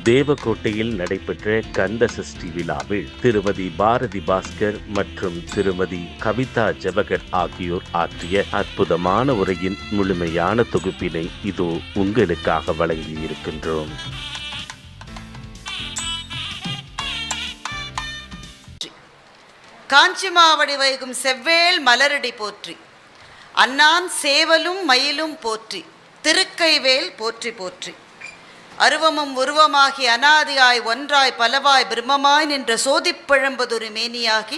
தேவக்கோட்டையில் நடைபெற்ற கந்த சஷ்டி விழாவில் திருமதி பாரதி பாஸ்கர் மற்றும் திருமதி கவிதா ஜவகர் ஆகியோர் ஆற்றிய அற்புதமான உரையின் முழுமையான தொகுப்பினை இதோ உங்களுக்காக வழங்கியிருக்கின்றோம். காஞ்சி மாவடி வைகும் செவ்வேள் மலரடி போற்றி, அன்னான் சேவலும் மயிலும் போற்றி, திருக்கைவேல் போற்றி போற்றி. அருவமும் உருவமாகி அனாதியாய் ஒன்றாய் பலவாய் பிரம்மமாய் நின்ற சோதிப்பழம்பதொரு மேனியாகி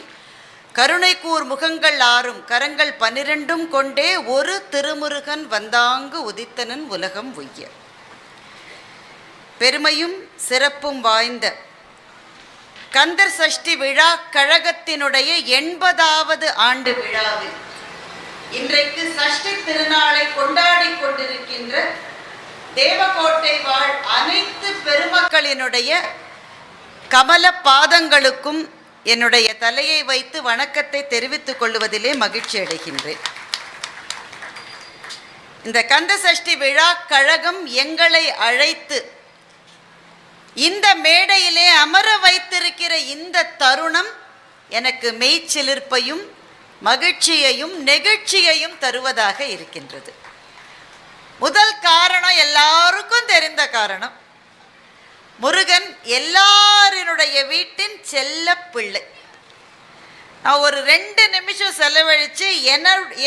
கருணைக்கூர் முகங்கள் ஆறும் கரங்கள் 12 கொண்டே ஒரு திருமுருகன் வந்தாங்கு உதித்தனன் உலகம் உய்ய. பெருமையும் சிறப்பும் வாய்ந்த கந்தர் சஷ்டி விழா கழகத்தினுடைய 80வது ஆண்டு விழாவில் இன்றைக்கு சஷ்டி திருநாளை கொண்டாடி கொண்டிருக்கின்ற தேவக்கோட்டை வாழ் அனைத்து பெருமக்களினுடைய கமல பாதங்களுக்கும் என்னுடைய தலையை வைத்து வணக்கத்தை தெரிவித்துக் கொள்வதிலே மகிழ்ச்சி அடைகின்றேன். இந்த கந்த சஷ்டி விழா கழகம் எங்களை அழைத்து இந்த மேடையிலே அமர வைத்திருக்கிற இந்த தருணம் எனக்கு மெய்ச்சிலிர்ப்பையும் மகிழ்ச்சியையும் நெகிழ்ச்சியையும் தருவதாக இருக்கின்றது. முதல் காரணம் எல்லாருக்கும் தெரிந்த காரணம், முருகன் எல்லாரினுடைய வீட்டின் செல்ல பிள்ளை. நான் ஒரு 2 நிமிஷம் செலவழித்து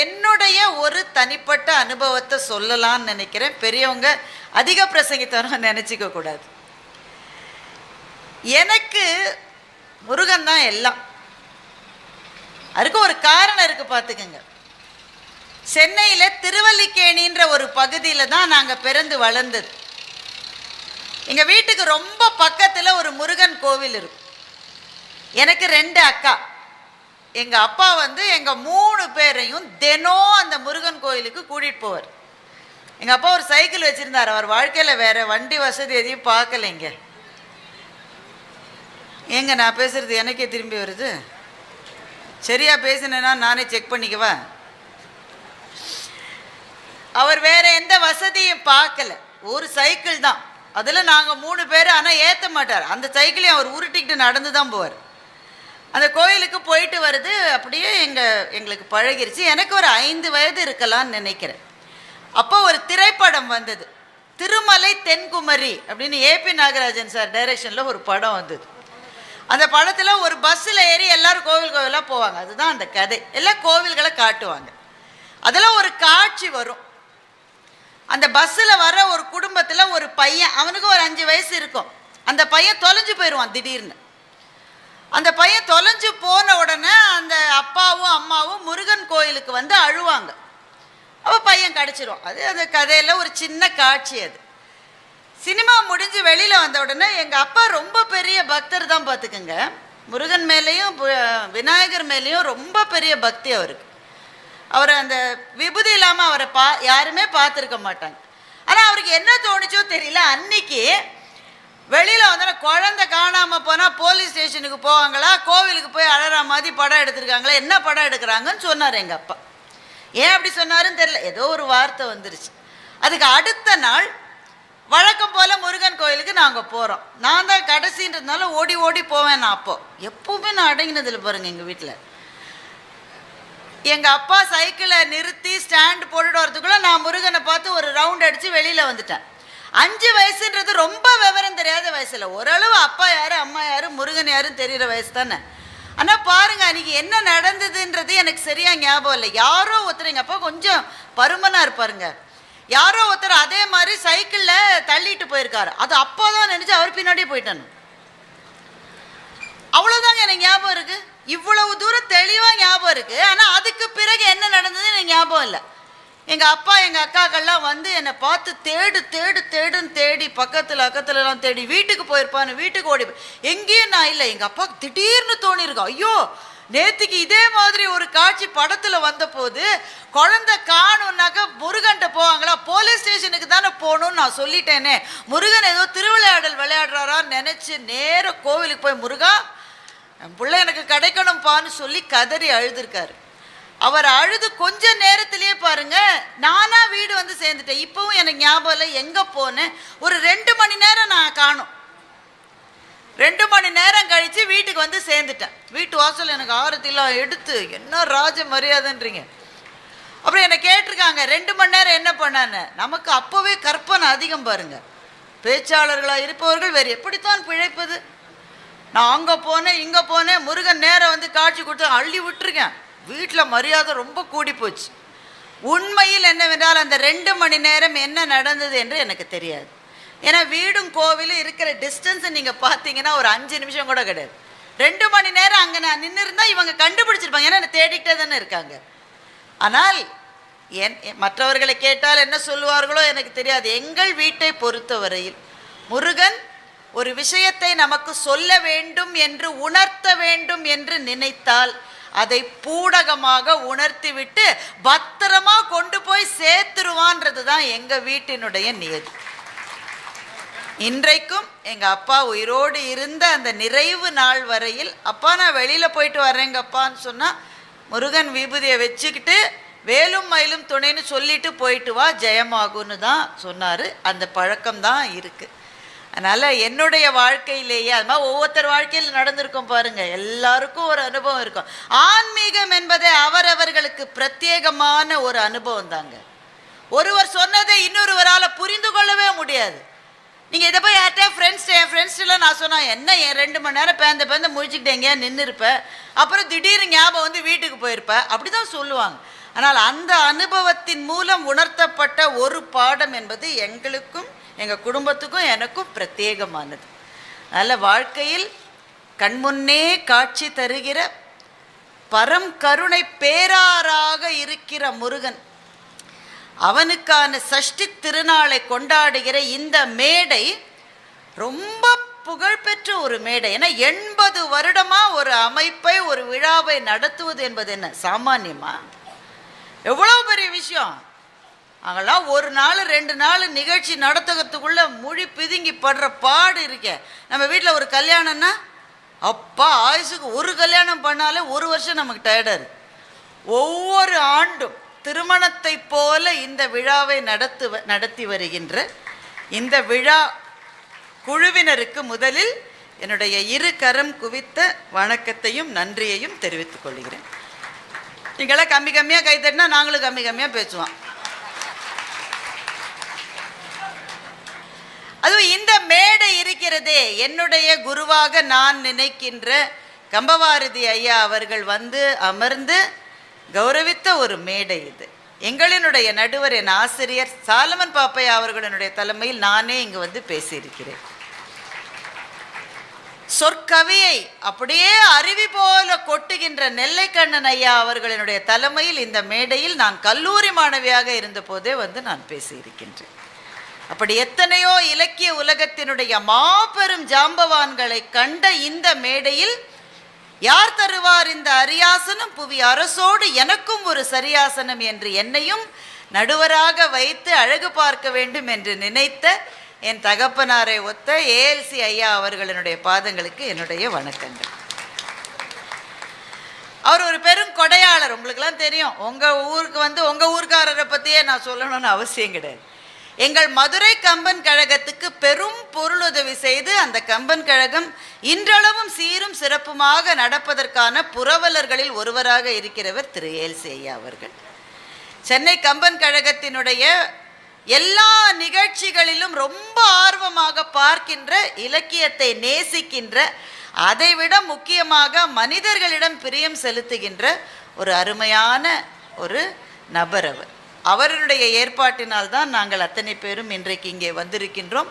என்னுடைய ஒரு தனிப்பட்ட அனுபவத்தை சொல்லலான்னு நினைக்கிறேன். பெரியவங்க அதிக பிரசங்கித்தவங்க நினச்சிக்க கூடாது. எனக்கு முருகன் தான் எல்லாம். அதுக்கு ஒரு காரணம் இருக்குது, பார்த்துக்கங்க. சென்னையில் திருவல்லிக்கேணின்ற ஒரு பகுதியில் தான் நாங்கள் பிறந்து வளர்ந்தது. எங்கள் வீட்டுக்கு ரொம்ப பக்கத்தில் ஒரு முருகன் கோவில் இருக்கும். எனக்கு 2 அக்கா. எங்கள் அப்பா எங்கள் 3 பேரையும் தினம் அந்த முருகன் கோயிலுக்கு கூட்டிகிட்டு போவார். எங்கள் அப்பா ஒரு சைக்கிள் வச்சுருந்தார். அவர் வாழ்க்கையில் வேறு வண்டி வசதி எதையும் பார்க்கலைங்க. ஏங்க நான் பேசுகிறது எனக்கே திரும்பி வருது? சரியாக பேசினேன்னா நானே செக் பண்ணிக்கவா? அவர் வேற எந்த வசதியும் பார்க்கல, ஒரு சைக்கிள் தான். அதில் நாங்கள் 3 பேர். ஆனால் ஏற்ற மாட்டார். அந்த சைக்கிளையும் அவர் உருட்டிக்கிட்டு நடந்து தான் போவார். அந்த கோயிலுக்கு போயிட்டு வருது அப்படியே எங்களுக்கு பழகிருச்சு. எனக்கு ஒரு 5 வயது இருக்கலான்னு நினைக்கிறேன். அப்போ ஒரு திரைப்படம் வந்தது, திருமலை தென்குமரி அப்படின்னு. ஏபி நாகராஜன் சார் டைரக்ஷனில் ஒரு படம் வந்தது. அந்த படத்தில் ஒரு பஸ்ஸில் ஏறி எல்லோரும் கோவிலாக போவாங்க. அதுதான் அந்த கதை. எல்லாம் கோவில்களை காட்டுவாங்க. அதில் ஒரு காட்சி வரும். அந்த பஸ்ஸில் வர ஒரு குடும்பத்தில் ஒரு பையன், அவனுக்கு ஒரு 5 வயசு இருக்கும். அந்த பையன் தொலைஞ்சு போயிடுவான் திடீர்னு. அந்த பையன் தொலைஞ்சு போன உடனே அந்த அப்பாவும் அம்மாவும் முருகன் கோயிலுக்கு அழுவாங்க. அப்போ பையன் கிடச்சிருவான். அது அந்த கதையில் ஒரு சின்ன காட்சி. அது சினிமா முடிஞ்சு வெளியில் வந்த உடனே எங்கள் அப்பா ரொம்ப பெரிய பக்தர் தான், பார்த்துக்குங்க. முருகன் மேலேயும் விநாயகர் மேலேயும் ரொம்ப பெரிய பக்தி அவருக்கு. அவரை அந்த விபூதி இல்லாமல் அவரை யாருமே பார்த்துருக்க மாட்டாங்க. ஆனால் அவருக்கு என்ன தோணுச்சோ தெரியல, அன்னைக்கு வெளியில் குழந்தை காணாமல் போனால் போலீஸ் ஸ்டேஷனுக்கு போவாங்களா, கோவிலுக்கு போய் அழற மாதிரி படம் எடுத்திருக்காங்களா, என்ன படம் எடுக்கிறாங்கன்னு சொன்னார் எங்கள் அப்பா. ஏன் அப்படி சொன்னாருன்னு தெரியல, ஏதோ ஒரு வார்த்தை வந்துருச்சு. அதுக்கு அடுத்த நாள் வழக்கம் போல் முருகன் கோயிலுக்கு நாங்கள் போகிறோம். நான் தான் கடைசின்றதுனால ஓடி ஓடி போவேன். நான் அப்போது எப்போவுமே நான் அடங்கினதில் பாருங்கள். எங்கள் வீட்டில் எங்கள் அப்பா சைக்கிளை நிறுத்தி ஸ்டாண்டு போட்டுட்டு வரதுக்குள்ளே நான் முருகனை பார்த்து ஒரு ரவுண்ட் அடித்து வெளியில் வந்துட்டேன். 5 வயசுன்றது ரொம்ப விவரம் தெரியாத வயசில். ஓரளவு அப்பா யார் அம்மா யார் முருகன் யாருன்னு தெரிகிற வயசு தானே. ஆனால் பாருங்கள், அன்றைக்கி என்ன நடந்ததுன்றது எனக்கு சரியாக ஞாபகம் இல்லை. யாரோ ஒருத்தர், எங்கள் அப்பா கொஞ்சம் பருமனாக இருப்பாருங்க, யாரோ ஒருத்தர் அதே மாதிரி சைக்கிளில் தள்ளிட்டு போயிருக்காரு. அது அப்பா தான் நினச்சி அவர் பின்னாடியே போயிட்டானு. அவ்வளோதாங்க எனக்கு ஞாபகம் இருக்குது. இவ்வளவு தூரம் தெளிவாக ஞாபகம் இருக்குது. ஆனால் அதுக்கு பிறகு என்ன நடந்ததுன்னு எனக்கு ஞாபகம் இல்லை. எங்கள் அப்பா எங்கள் அக்காக்கள்லாம் என்னை பார்த்து தேடுன்னு தேடி பக்கத்துலலாம் தேடி வீட்டுக்கு போயிருப்பான்னு வீட்டுக்கு ஓடி எங்கேயும் நான் இல்லை. எங்கள் அப்பாவுக்கு திடீர்னு தோணியிருக்கோம், ஐயோ நேற்றுக்கு இதே மாதிரி ஒரு காட்சி படத்தில் வந்த போது குழந்தை காணுன்னாக்கா முருகன்ட்ட போவாங்களா, போலீஸ் ஸ்டேஷனுக்கு தானே போகணும்னு நான் சொல்லிட்டேனே, முருகன் ஏதோ திருவிளையாடல் விளையாடுறாரான்னு நினச்சி நேராக கோவிலுக்கு போய் முருகா என் பிள்ளை எனக்கு கிடைக்கணும்ப்பான்னு சொல்லி கதறி அழுதுருக்காரு. அவர் அழுது கொஞ்ச நேரத்திலேயே பாருங்க நானா வீடு சேர்ந்துட்டேன். இப்பவும் எனக்கு ஞாபகம் இல்லை எங்கே போனேன். ஒரு 2 மணி நேரம் நான் காணும். 2 மணி நேரம் கழித்து வீட்டுக்கு வந்து சேர்ந்துட்டேன். வீட்டு வாசல் எனக்கு ஆரத்திலாம் எடுத்து என்ன ராஜ மரியாதைன்றீங்க. அப்புறம் என்னை கேட்டிருக்காங்க 2 மணி நேரம் என்ன பண்ணான்னு. நமக்கு அப்போவே கற்பனை அதிகம் பாருங்க. பேச்சாளர்களாக இருப்பவர்கள் வேறு எப்படித்தான் பிழைப்பது. நான் அங்கே போனேன் இங்கே போனேன், முருகன் நேரம் வந்து காட்சி கொடுத்து அள்ளி விட்டுருக்கேன். வீட்டில் மரியாதை ரொம்ப கூடி போச்சு. உண்மையில் என்னவென்றால் அந்த 2 மணி நேரம் என்ன நடந்தது என்று எனக்கு தெரியாது. ஏன்னா வீடும் கோவிலும் இருக்கிற டிஸ்டன்ஸை நீங்கள் பார்த்தீங்கன்னா ஒரு 5 நிமிஷம் கூட கிடையாது. 2 மணி நேரம் அங்கே நான் நின்று இருந்தால் இவங்க கண்டுபிடிச்சிருப்பாங்க. ஏன்னா தேடிக்கிட்டே தானே இருக்காங்க. ஆனால் மற்றவர்களை கேட்டால் என்ன சொல்லுவார்களோ எனக்கு தெரியாது. எங்கள் வீட்டை பொறுத்தவரையில் முருகன் ஒரு விஷயத்தை நமக்கு சொல்ல வேண்டும் என்று உணர்த்த வேண்டும் என்று நினைத்தால் அதை பூடகமாக உணர்த்திவிட்டு பத்திரமா கொண்டு போய் சேர்த்துருவான்றது தான் எங்கள் வீட்டினுடைய நியதி. இன்றைக்கும் எங்கள் அப்பா உயிரோடு இருந்த அந்த நிறைவு நாள் வரையில், அப்பா நான் வெளியில் போயிட்டு வர்றேங்கப்பான்னு சொன்னால் முருகன் விபூதியை வச்சுக்கிட்டு வேலும் மயிலும் துணைன்னு சொல்லிட்டு போயிட்டு வா ஜெயமாகுன்னு தான் சொன்னார். அந்த பழக்கம்தான் இருக்குது. அதனால் என்னுடைய வாழ்க்கையிலேயே அது மாதிரி ஒவ்வொருத்தர் வாழ்க்கையில் நடந்திருக்கும் பாருங்கள். எல்லாருக்கும் ஒரு அனுபவம் இருக்கும். ஆன்மீகம் என்பதை அவரவர்களுக்கு பிரத்யேகமான ஒரு அனுபவம் தாங்க. ஒருவர் சொன்னதை இன்னொருவரால் புரிந்து கொள்ளவே முடியாது. நீங்கள் இதை போய் யார்கிட்ட என் ஃப்ரெண்ட்ஸ்லாம் நான் சொன்னேன், என்ன என் 2 மணி நேரம் பேந்த முழிச்சுக்கிட்டு எங்கேயா நின்று இருப்பேன், அப்புறம் திடீர்னு ஞாபகம் வந்து வீட்டுக்கு போயிருப்பேன், அப்படி தான் சொல்லுவாங்க. ஆனால் அந்த அனுபவத்தின் மூலம் உணர்த்தப்பட்ட ஒரு பாடம் என்பது எங்களுக்கும் எங்கள் குடும்பத்துக்கும் எனக்கும் பிரத்யேகமானது. அதனால் வாழ்க்கையில் கண்முன்னே காட்சி தருகிற பரம் கருணை பேராறாக இருக்கிற முருகன், அவனுக்கான சஷ்டி திருநாளை கொண்டாடுகிற இந்த மேடை ரொம்ப புகழ்பெற்ற ஒரு மேடை. ஏன்னா 80 வருடமாக ஒரு அமைப்பை ஒரு விழாவை நடத்துவது என்பது என்ன சாமானியமா? எவ்வளோ பெரிய விஷயம். அங்கெல்லாம் 1 நாள் 2 நாள் நிகழ்ச்சி நடத்துறதுக்குள்ள மொழி பிதுங்கி படுற பாடு இருக்கே. நம்ம வீட்டில் ஒரு கல்யாணம்னா அப்பா ஆயுசுக்கு ஒரு கல்யாணம் பண்ணாலே 1 வருஷம் நமக்கு டயர்டாக இருக்கு. ஒவ்வொரு ஆண்டும் திருமணத்தை போல இந்த விழாவை நடத்தி வருகின்ற இந்த விழா குழுவினருக்கு முதலில் என்னுடைய 2 கரம் குவித்த வணக்கத்தையும் நன்றியையும் தெரிவித்துக் கொள்கிறேன். நீங்களாம் கம்மியாக கை தட்டினா நாங்களும் கம்மியாக பேசுவோம். அதுவும் இந்த மேடை இருக்கிறதே, என்னுடைய குருவாக நான் நினைக்கின்ற கம்பவாரதி ஐயா அவர்கள் வந்து அமர்ந்து கௌரவித்த ஒரு மேடை இது. எங்களினுடைய நடுவர் என் ஆசிரியர் சாலமன் பாப்பையா அவர்களினுடைய தலைமையில் நானே இங்கு வந்து பேசியிருக்கிறேன். சொற்கவியை அப்படியே அருவி போல கொட்டுகின்ற நெல்லைக்கண்ணன் ஐயா அவர்களினுடைய தலைமையில் இந்த மேடையில் நான் கல்லூரி மாணவியாக இருந்த போதே வந்து நான் பேசியிருக்கின்றேன். அப்படி எத்தனையோ இலக்கிய உலகத்தினுடைய மாபெரும் ஜாம்பவான்களை கண்ட இந்த மேடையில் யார் தருவார் இந்த அரியாசனம் புவி அரசோடு எனக்கும் ஒரு சரியாசனம் என்று என்னையும் நடுவராக வைத்து அழகு பார்க்க வேண்டும் என்று நினைத்த என் தகப்பனாரை ஒத்த ஏஎல்சி ஐயா அவர்களினுடைய பாதங்களுக்கு என்னுடைய வணக்கங்கள். அவர் ஒரு பெரும் கொடையாளர். உங்களுக்கெல்லாம் தெரியும். உங்கள் ஊருக்கு வந்து உங்கள் ஊர்க்காரரை பற்றியே நான் சொல்லணும்னு அவசியம் கிடையாது. எங்கள் மதுரை கம்பன் கழகத்துக்கு பெரும் பொருளுதவி செய்து அந்த கம்பன் கழகம் இன்றளவும் சீரும் சிறப்புமாக நடப்பதற்கான புரவலர்களில் ஒருவராக இருக்கிறவர் திரு ஏஎல்சி ஐயா அவர்கள். சென்னை கம்பன் கழகத்தினுடைய எல்லா நிகழ்ச்சிகளிலும் ரொம்ப ஆர்வமாக பார்க்கின்ற, இலக்கியத்தை நேசிக்கின்ற, அதைவிட முக்கியமாக மனிதர்களிடம் பிரியம் செலுத்துகின்ற ஒரு அருமையான ஒரு நபர் அவர். அவருடைய ஏற்பாட்டினால் தான் நாங்கள் அத்தனை பேரும் இன்றைக்கு இங்கே வந்திருக்கின்றோம்.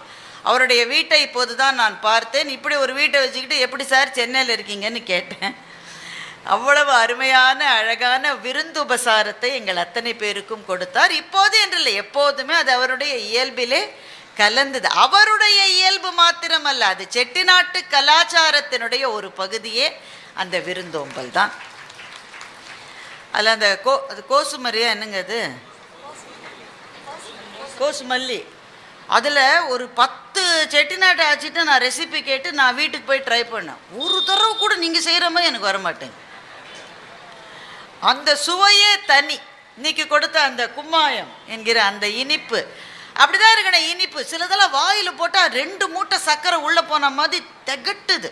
அவருடைய வீட்டை இப்போது தான் நான் பார்த்தேன். இப்படி ஒரு வீட்டை வச்சுக்கிட்டு எப்படி சார் சென்னையில் இருக்கீங்கன்னு கேட்டேன். அவ்வளவு அருமையான அழகான விருந்துபசாரத்தை எங்கள் அத்தனை பேருக்கும் கொடுத்தார். இப்போது என்றில்லை, எப்போதுமே அது அவருடைய இயல்பிலே கலந்தது. அவருடைய இயல்பு மாத்திரமல்ல, அது செட்டிநாட்டு கலாச்சாரத்தினுடைய ஒரு பகுதியே அந்த விருந்தோம்பல் தான். அதில் அந்த அது கோசுமரியா என்னங்க அது கோசுமல்லி, அதில் ஒரு 10 செட்டிநாட்டை ஆச்சுட்டு நான் ரெசிபி கேட்டு நான் வீட்டுக்கு போய் ட்ரை பண்ணேன். ஒரு தடவை கூட நீங்கள் செய்கிற மாதிரி எனக்கு வரமாட்டேங்க. அந்த சுவையே தனி. இன்னைக்கு கொடுத்த அந்த கும்மாயம் என்கிற அந்த இனிப்பு, அப்படிதான் இருக்கணும். இனிப்பு சிலதெல்லாம் வாயில் போட்டால் 2 மூட்டை சர்க்கரை உள்ளே போன மாதிரி திகட்டுது.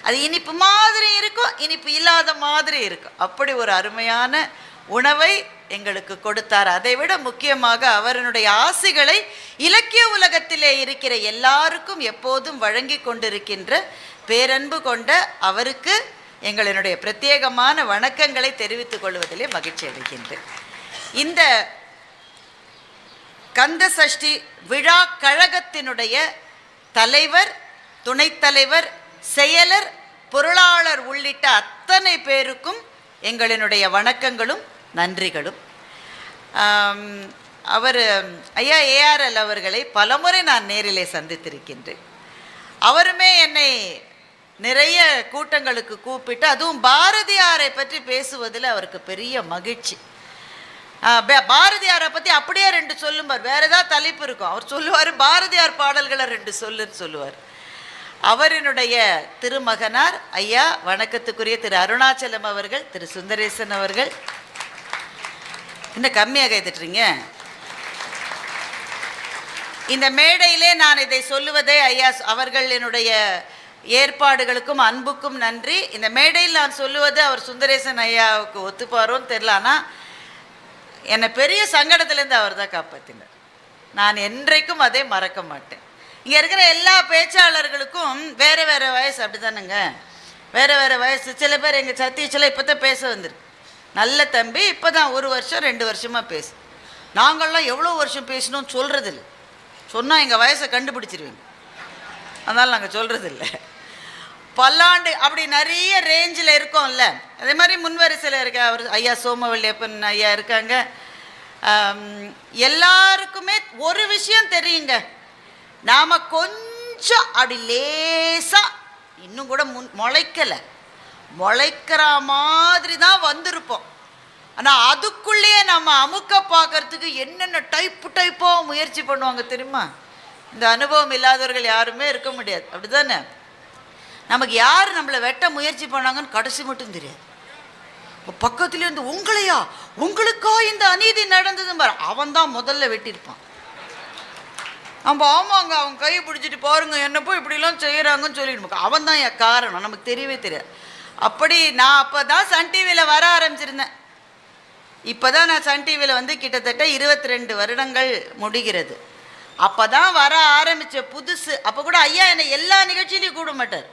அது இனிப்பு மாதிரி இருக்கும், இனிப்பு இல்லாத மாதிரி இருக்கும். அப்படி ஒரு அருமையான உணவை எங்களுக்கு கொடுத்தார். அதை விட முக்கியமாக அவருடைய ஆசிகளை இலக்கிய உலகத்திலே இருக்கிற எல்லாருக்கும் எப்போதும் வழங்கி கொண்டிருக்கின்ற பேரன்பு கொண்ட அவருக்கு எங்களினுடைய பிரத்யேகமான வணக்கங்களை தெரிவித்துக் கொள்வதிலே மகிழ்ச்சி அடைகின்றேன். இந்த கந்த சஷ்டி விழா கழகத்தினுடைய தலைவர், துணைத் தலைவர், செயலர், பொருளாளர் உள்ளிட்ட அத்தனை பேருக்கும் எங்களினுடைய வணக்கங்களும் நன்றிகளும். அவர் ஐயா ஏஆர்எல் அவர்களை பலமுறை நான் நேரிலே சந்தித்திருக்கின்றேன். அவருமே என்னை நிறைய கூட்டங்களுக்கு கூப்பிட்டு, அதுவும் பாரதியாரை பற்றி பேசுவதில் அவருக்கு பெரிய மகிழ்ச்சி. பாரதியாரை பற்றி அப்படியே 2 சொல்லுவார், வேறு ஏதாவது தலைப்பு இருக்கும், அவர் சொல்லுவார் பாரதியார் பாடல்களை 2 சொல்லுன்னு சொல்லுவார். அவரினுடைய திருமகனார் ஐயா வணக்கத்துக்குரிய திரு அருணாச்சலம் அவர்கள், திரு சுந்தரேசன் அவர்கள். இன்னும் கம்மியாக எழுதிட்டுறீங்க. இந்த மேடையிலே நான் இதை சொல்லுவதே ஐயா அவர்களினுடைய ஏற்பாடுகளுக்கும் அன்புக்கும் நன்றி. இந்த மேடையில் நான் சொல்லுவது அவர் சுந்தரேசன் ஐயாவுக்கு ஒத்துப்பாரோன்னு தெரில, ஆனால் என்னை பெரிய சங்கடத்திலேருந்து அவர் தான் காப்பாற்றினார். நான் என்றைக்கும் அதை மறக்க மாட்டேன். இங்கே இருக்கிற எல்லா பேச்சாளர்களுக்கும் வேறு வேறு வயசு, அப்படி தானுங்க, வேறு வேறு வயசு. சில பேர் எங்கள் சத்தீஷில் இப்போ தான் பேச வந்திருக்கு. நல்ல தம்பி இப்போ தான் 1 வருஷம் 2 வருஷமாக பேசு. நாங்கள்லாம் எவ்வளோ வருஷம் பேசணும்னு சொல்கிறதில்ல, சொன்னால் எங்கள் வயசை கண்டுபிடிச்சிருவீங்க, அதனால் நாங்கள் சொல்கிறதில்ல. பல்லாண்டு அப்படி நிறைய ரேஞ்சில் இருக்கோம்ல. அதே மாதிரி முன்வரிசையில் இருக்க அவர் ஐயா சோமவல்லியப்பன் ஐயா இருக்காங்க. எல்லாருக்குமே ஒரு விஷயம் தெரியுங்க, நாம் கொஞ்சம் அப்படி லேசாக இன்னும் கூட முளைக்கிற மாதிரி தான் வந்திருப்போம். ஆனால் அதுக்குள்ளேயே நம்ம அமுக்க பார்க்கறதுக்கு என்னென்ன டைப்பாக முயற்சி பண்ணுவாங்க தெரியுமா? இந்த அனுபவம் இல்லாதவர்கள் யாருமே இருக்க முடியாது, அப்படி தானே? நமக்கு யார் நம்மளை வெட்ட முயற்சி பண்ணாங்கன்னு கடைசி மட்டும் தெரியாது. பக்கத்துலேருந்து உங்களையா, உங்களுக்கா இந்த அநீதி நடந்தது பாரு, அவன் தான் முதல்ல வெட்டியிருப்பான். நம்ம ஆமாங்க அவன் கையை பிடிச்சிட்டு பாருங்க என்ன போய் இப்படிலாம் செய்கிறாங்கன்னு சொல்லிட்டு அவன் தான் என் காரணம், நமக்கு தெரியவே தெரியாது. அப்படி நான் அப்போ தான் சன் டிவியில் வர ஆரம்பிச்சிருந்தேன். இப்போ தான் நான் சன் டிவியில் வந்து கிட்டத்தட்ட 22 வருடங்கள் முடிகிறது. அப்போ தான் வர ஆரம்பித்த புதுசு. அப்போ கூட ஐயா என்னை எல்லா நிகழ்ச்சியிலையும் கூப்பிட மாட்டார்,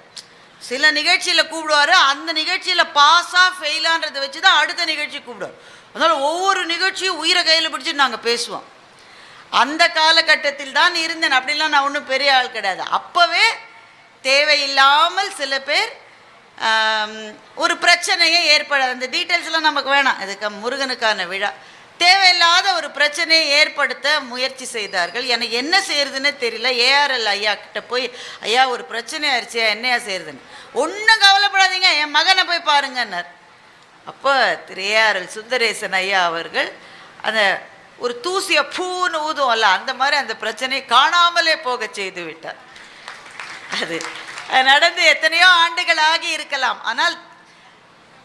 சில நிகழ்ச்சியில் கூப்பிடுவார். அந்த நிகழ்ச்சியில் பாஸாக ஃபெயிலான்றதை வச்சு தான் அடுத்த நிகழ்ச்சி கூப்பிடுவார். அதனால் ஒவ்வொரு நிகழ்ச்சியும் உயிரை கையில் பிடிச்சிட்டு நாங்கள் பேசுவோம். அந்த காலகட்டத்தில் தான் இருந்தேன். அப்படிலாம் நான் ஒன்றும் பெரிய ஆள் கிடையாது. அப்போவே தேவையில்லாமல் சில பேர் ஒரு பிரச்சனையே ஏற்படாது. அந்த டீட்டெயில்ஸ்லாம் நமக்கு வேணாம், இதுக்கு முருகனுக்கான விழா. தேவையில்லாத ஒரு பிரச்சனையை ஏற்படுத்த முயற்சி செய்தார்கள். எனக்கு என்ன செய்யறதுன்னு தெரியல. ஏஆர்எல் ஐயா கிட்ட போய் ஐயா ஒரு பிரச்சனை ஆயிடுச்சு, என்னையா செய்யறதுன்னு. ஒன்றும் கவலைப்படாதீங்க, என் மகனை போய் பாருங்கன்னார். அப்போ திரு ஏஆர்எல் சுந்தரேசன் ஐயா அவர்கள் அந்த ஒரு தூசியை பூன்னு ஊதும்ல, அந்த மாதிரி அந்த பிரச்சனையை காணாமலே போக செய்து விட்டார். அது நடந்து எத்தனையோ ஆண்டுகள் ஆகி இருக்கலாம். ஆனால்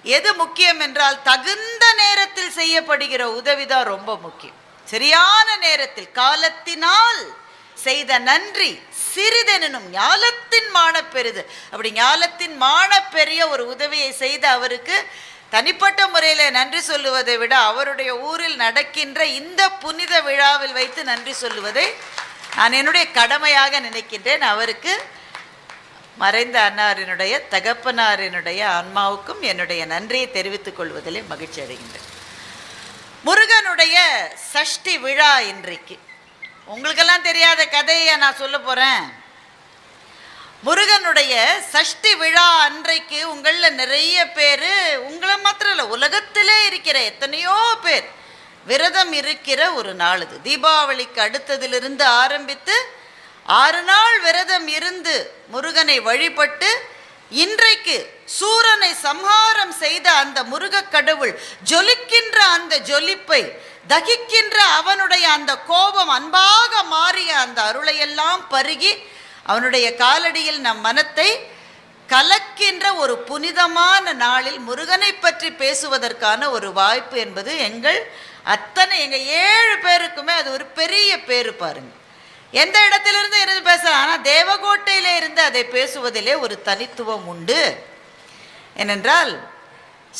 எது முக்கியம் என்றால் தகுந்த நேரத்தில் செய்யப்படுகிற உதவிதான் ரொம்ப முக்கியம். சரியான நேரத்தில் காலத்தினால் செய்த நன்றி சிறிதெனும் ஞாலத்தின் மானப்பெரிது. அப்படி ஞாலத்தின் மானப்பெரிய ஒரு உதவியை செய்த அவருக்கு தனிப்பட்ட முறையில் நன்றி சொல்லுவதை விட அவருடைய ஊரில் நடக்கின்ற இந்த புனித விழாவில் வைத்து நன்றி சொல்லுவதை நான் என்னுடைய கடமையாக நினைக்கின்றேன். அவருக்கு மறைந்த அன்னாரினுடைய தகப்பனாரினுடைய ஆன்மாவுக்கும் என்னுடைய நன்றியை தெரிவித்துக் கொள்வதிலே மகிழ்ச்சி அடைகின்றேன். முருகனுடைய சஷ்டி விழா இன்றைக்கு. உங்களுக்கெல்லாம் தெரியாத கதையை நான் சொல்ல போகிறேன். முருகனுடைய சஷ்டி விழா அன்றைக்கு உங்களில் நிறைய பேர், உங்களை மாத்திரம் இல்லை, உலகத்திலே இருக்கிற எத்தனையோ பேர் விரதம் இருக்கிற ஒரு நாள் இது. தீபாவளிக்கு அடுத்ததிலிருந்து ஆரம்பித்து 6 நாள் விரதம் இருந்து முருகனை வழிபட்டு இன்றைக்கு சூரனை சம்ஹாரம் செய்த அந்த முருக கடவுள் ஜொலிக்கின்ற அந்த ஜொலிப்பை, தகிக்கின்ற அவனுடைய அந்த கோபம் அன்பாக மாறிய அந்த அருளையெல்லாம் பருகி அவனுடைய காலடியில் நம் மனத்தை கலக்கின்ற ஒரு புனிதமான நாளில் முருகனை பற்றி பேசுவதற்கான ஒரு வாய்ப்பு என்பது எங்கள் 7 பேருக்குமே அது ஒரு பெரிய பேரு. பாருங்க, எந்த இடத்திலிருந்து இருந்து பேசலாம். ஆனால் தேவகோட்டையிலே இருந்து அதை பேசுவதிலே ஒரு தனித்துவம் உண்டு. ஏனென்றால்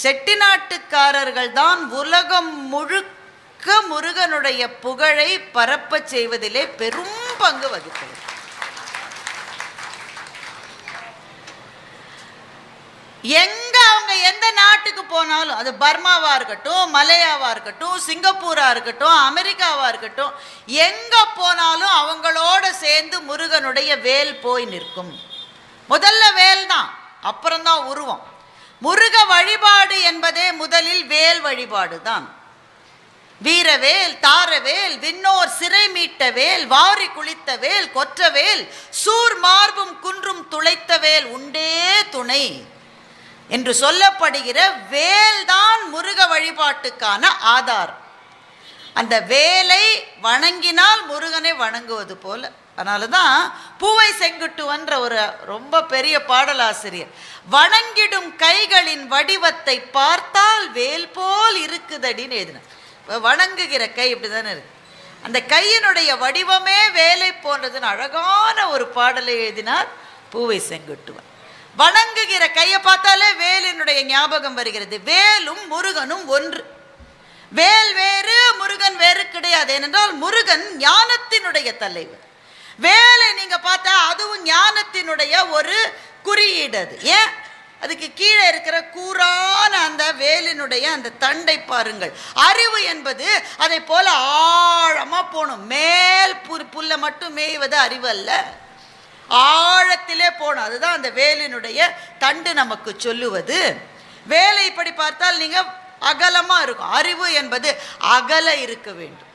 செட்டிநாட்டுக்காரர்கள் தான் உலகம் முழுக்க முருகனுடைய புகழை பரப்ப செய்வதிலே பெரும் பங்கு வகித்தது. எங்க அவங்க எந்த நாட்டுக்கு போனாலும், அது பர்மாவா இருக்கட்டும், மலேயாவா இருக்கட்டும், சிங்கப்பூரா இருக்கட்டும், அமெரிக்காவா இருக்கட்டும், எங்க போனாலும் அவங்களோட சேர்ந்து முருகனுடைய வேல் போய் நிற்கும். முதல்ல வேல் தான், அப்புறம்தான் உருவம். முருக வழிபாடு என்பதே முதலில் வேல் வழிபாடு தான். வீரவேல், தாரவேல், விண்ணோர் சிறை மீட்ட வேல், வாரி குளித்த வேல், கொற்ற வேல், சூர் மார்பும் குன்றும் துளைத்த வேல் உண்டே துணை என்று சொல்லப்படுகிற வேல்தான் முருக வழிபாட்டுக்கான ஆதாரம். அந்த வேலை வணங்கினால் முருகனை வணங்குவது போல. அதனால தான் பூவை செங்குட்டுவன்ற ஒரு ரொம்ப பெரிய பாடலாசிரியர், வணங்கிடும் கைகளின் வடிவத்தை பார்த்தால் வேல் போல் இருக்குதடின்னு எழுதினார். இப்போ வணங்குகிற கை இப்படி தானே இருக்கு, அந்த கையினுடைய வடிவமே வேலை போன்றதுன்னு அழகான ஒரு பாடலை எழுதினார் பூவை செங்குட்டுவன். வணங்குகிற கையை பார்த்தாலே வேலினுடைய ஞாபகம் வருகிறது. வேலும் முருகனும் ஒன்று. வேல் வேறு, முருகன் வேறு கிடையாது. ஏனென்றால் முருகன் ஞானத்தினுடைய தலைவர். வேலை நீங்க பார்த்தா அதுவும் ஞானத்தினுடைய ஒரு குறியீடு. அது ஏன், அதுக்கு கீழே இருக்கிற கூரான அந்த வேலினுடைய அந்த தண்டை பாருங்கள். அறிவு என்பது அதை போல ஆழமா போகணும். மேல் புல்ல மட்டும் மேய்வது அறிவு அல்ல, ஆழத்திலே போகணும். அதுதான் அந்த வேலினுடைய தண்டு நமக்கு சொல்லுவது. வேலை இப்படி பார்த்தால் நீங்க அகலமா இருக்கும். அறிவு என்பது அகல இருக்க வேண்டும்.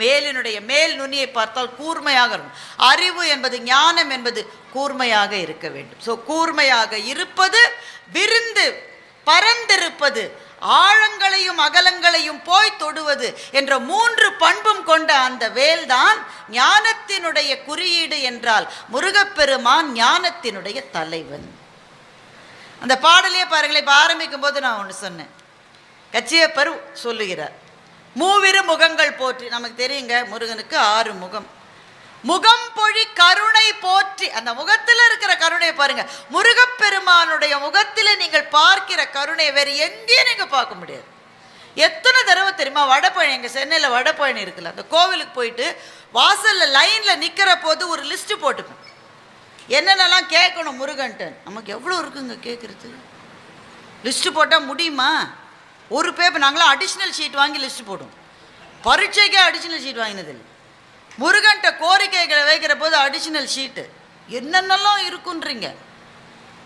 மேலினுடைய மேல் நுனியை பார்த்தால் கூர்மையாக இருக்கும். அறிவு என்பது, ஞானம் என்பது கூர்மையாக இருக்க வேண்டும். ஸோ கூர்மையாக இருப்பது, விரிந்து பரந்திருப்பது, ஆழங்களையும் அகலங்களையும் போய் தொடுவது என்ற 3 பண்பும் கொண்ட அந்த வேல்தான் ஞானத்தினுடைய குறியீடு. என்றால் முருகப்பெருமான் ஞானத்தினுடைய தலைவன். அந்த பாடலையே பாருங்களேன். இப்போ ஆரம்பிக்கும் போது நான் ஒன்று சொன்னேன், கச்சியப்பர் சொல்லுகிறார், மூவிரு முகங்கள் போற்றி. நமக்கு தெரியுங்க முருகனுக்கு 6 முகம். முகம் பொழி கருணை போற்றி. அந்த முகத்தில் இருக்கிற கருணையை பாருங்க. முருகப்பெருமானுடைய முகத்தில் நீங்கள் பார்க்கிற கருணை வேறு எங்கேயும் நீங்க பார்க்க முடியாது. எத்தனை தடவை தெரியுமா, வடபழனி, எங்க சென்னையில் வடபழனி இருக்குல்ல, அந்த கோவிலுக்கு போயிட்டு வாசல்ல லைன்ல நிக்கிற போது ஒரு லிஸ்ட் போட்டுப்பேன், என்னென்னலாம் கேட்கணும் முருகன்ட்டு. நமக்கு எவ்வளோ இருக்குங்க கேட்கறது. லிஸ்ட் போட்டால் முடியுமா? ஒரு பேப்பர் நாங்களாம் அடிஷ்னல் ஷீட் வாங்கி லிஸ்ட் போடுவோம். பரீட்சைக்கே அடிஷ்னல் ஷீட் வாங்கினதில்லை. முருகன்ட்ட கோரிக்கைகளை வைக்கிற போது அடிஷ்னல் ஷீட்டு என்னென்னலாம் இருக்குன்றீங்க.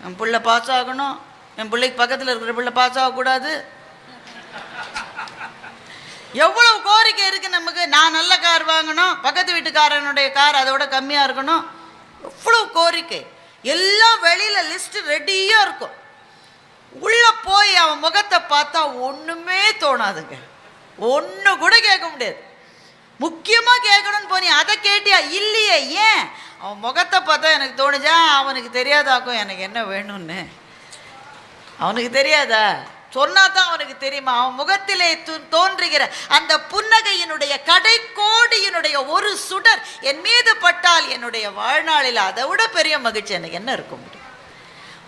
என் பிள்ளை பாஸ் ஆகணும், என் பிள்ளைக்கு பக்கத்தில் இருக்கிற பிள்ளை பாஸ் ஆகக்கூடாது, எவ்வளவு கோரிக்கை இருக்கு நமக்கு. நான் நல்ல கார் வாங்கணும், பக்கத்து வீட்டுக்காரனுடைய கார் அதோட கம்மியாக இருக்கணும், எவ்வளவு கோரிக்கை. எல்லாம் வெளியில லிஸ்ட் ரெடியாக இருக்கும். உள்ள போய் அவன் முகத்தை பார்த்தா ஒன்றுமே தோணாதுங்க, ஒன்று கூட கேட்க முடியாது. முக்கியமாக கேட்கணும்னு போனி, அதை கேட்டியா? இல்லையே. ஏன்? அவன் முகத்தை பார்த்தா எனக்கு தோணுச்சா, அவனுக்கு தெரியாதாக்கும் எனக்கு என்ன வேணும்னு. அவனுக்கு தெரியாதா? சொன்னா தான் அவனுக்கு தெரியுமா? அவன் முகத்திலே தோன்றுகிற அந்த புன்னகையினுடைய கடைக்கோடியினுடைய ஒரு சுடர் என் மீது பட்டால் என்னுடைய வாழ்நாளில் அதை விட பெரிய மகிழ்ச்சி எனக்கு என்ன இருக்க முடியும்?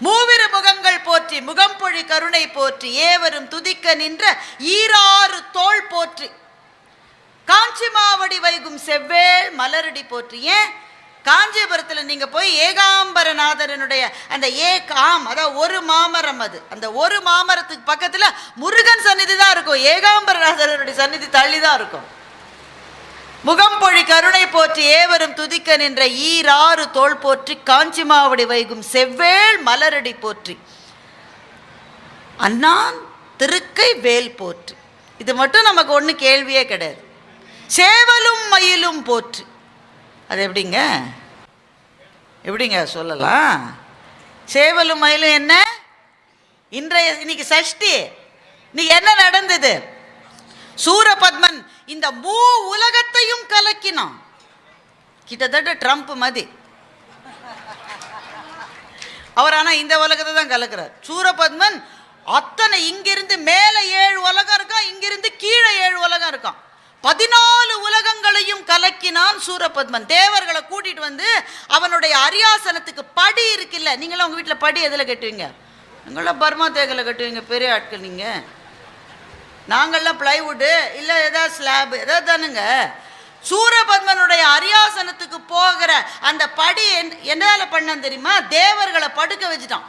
மூவிரு முகங்கள் போற்றி, முகம்பொழி கருணை போற்றி, ஏவரும் துதிக்க நின்ற 6 தோள் போற்றி, காஞ்சி மாவடி வைகும் செவ்வேள் மலரடி போற்றி. ஏன் காஞ்சிபுரத்தில் நீங்க போய் ஏகாம்பரநாதரனுடைய அந்த அதாவது ஒரு மாமரம், அது அந்த ஒரு மாமரத்துக்கு பக்கத்துல முருகன் சந்நிதி தான் இருக்கும், ஏகாம்பரநாதரனுடைய சந்நிதி தள்ளி தான் இருக்கும். முகம்பொழி கருணை போற்றி, ஏவரும் துதிக்க நின்ற 6 தோள் போற்றி, காஞ்சி மாவடி வைகும் செவ்வேள் மலரடி போற்றி, அண்ணான் திருக்கை வேல் போற்றி. இது மட்டும் நமக்கு ஒண்ணு கேள்வியே கிடையாது. சேவலும் மயிலும் போற்றி. அது எப்படிங்க சொல்லலாம்? சேவலும் மயிலும் என்ன? இன்னைக்கு சஷ்டி, இன்னைக்கு என்ன நடந்தது? சூரபத்மன் இந்த உலகத்தையும் கலக்கினான். கிட்டத்தட்ட ட்ரம்ப் மாதிரி அவர். ஆனா இந்த உலகத்தை தான் கலக்கிறார். சூரபத்மன் அத்தனை, இங்கிருந்து மேல 7 உலகம் இருக்கான், இங்கிருந்து கீழே 7 உலகம் இருக்கான். 14 உலகங்களையும் கலக்கினான் சூரபத்மன். தேவர்களை கூட்டிட்டு வந்து அவனுடைய அரியாசனத்துக்கு படி இருக்குல்ல, நீங்களும் உங்க வீட்டில் படி எதில் கட்டுவீங்க? நீங்களாம் பர்மா தேகலை கட்டுவீங்க, பெரிய ஆட்கள் நீங்க. நாங்கள்லாம் பிளைவுட்டு இல்லை ஏதாவது ஸ்லாப் ஏதாவது தானுங்க. சூரபத்மனுடைய அரியாசனத்துக்கு போகிற அந்த படி என்னால பண்ணான் தெரியுமா? தேவர்களை படுக்க வச்சுட்டான்.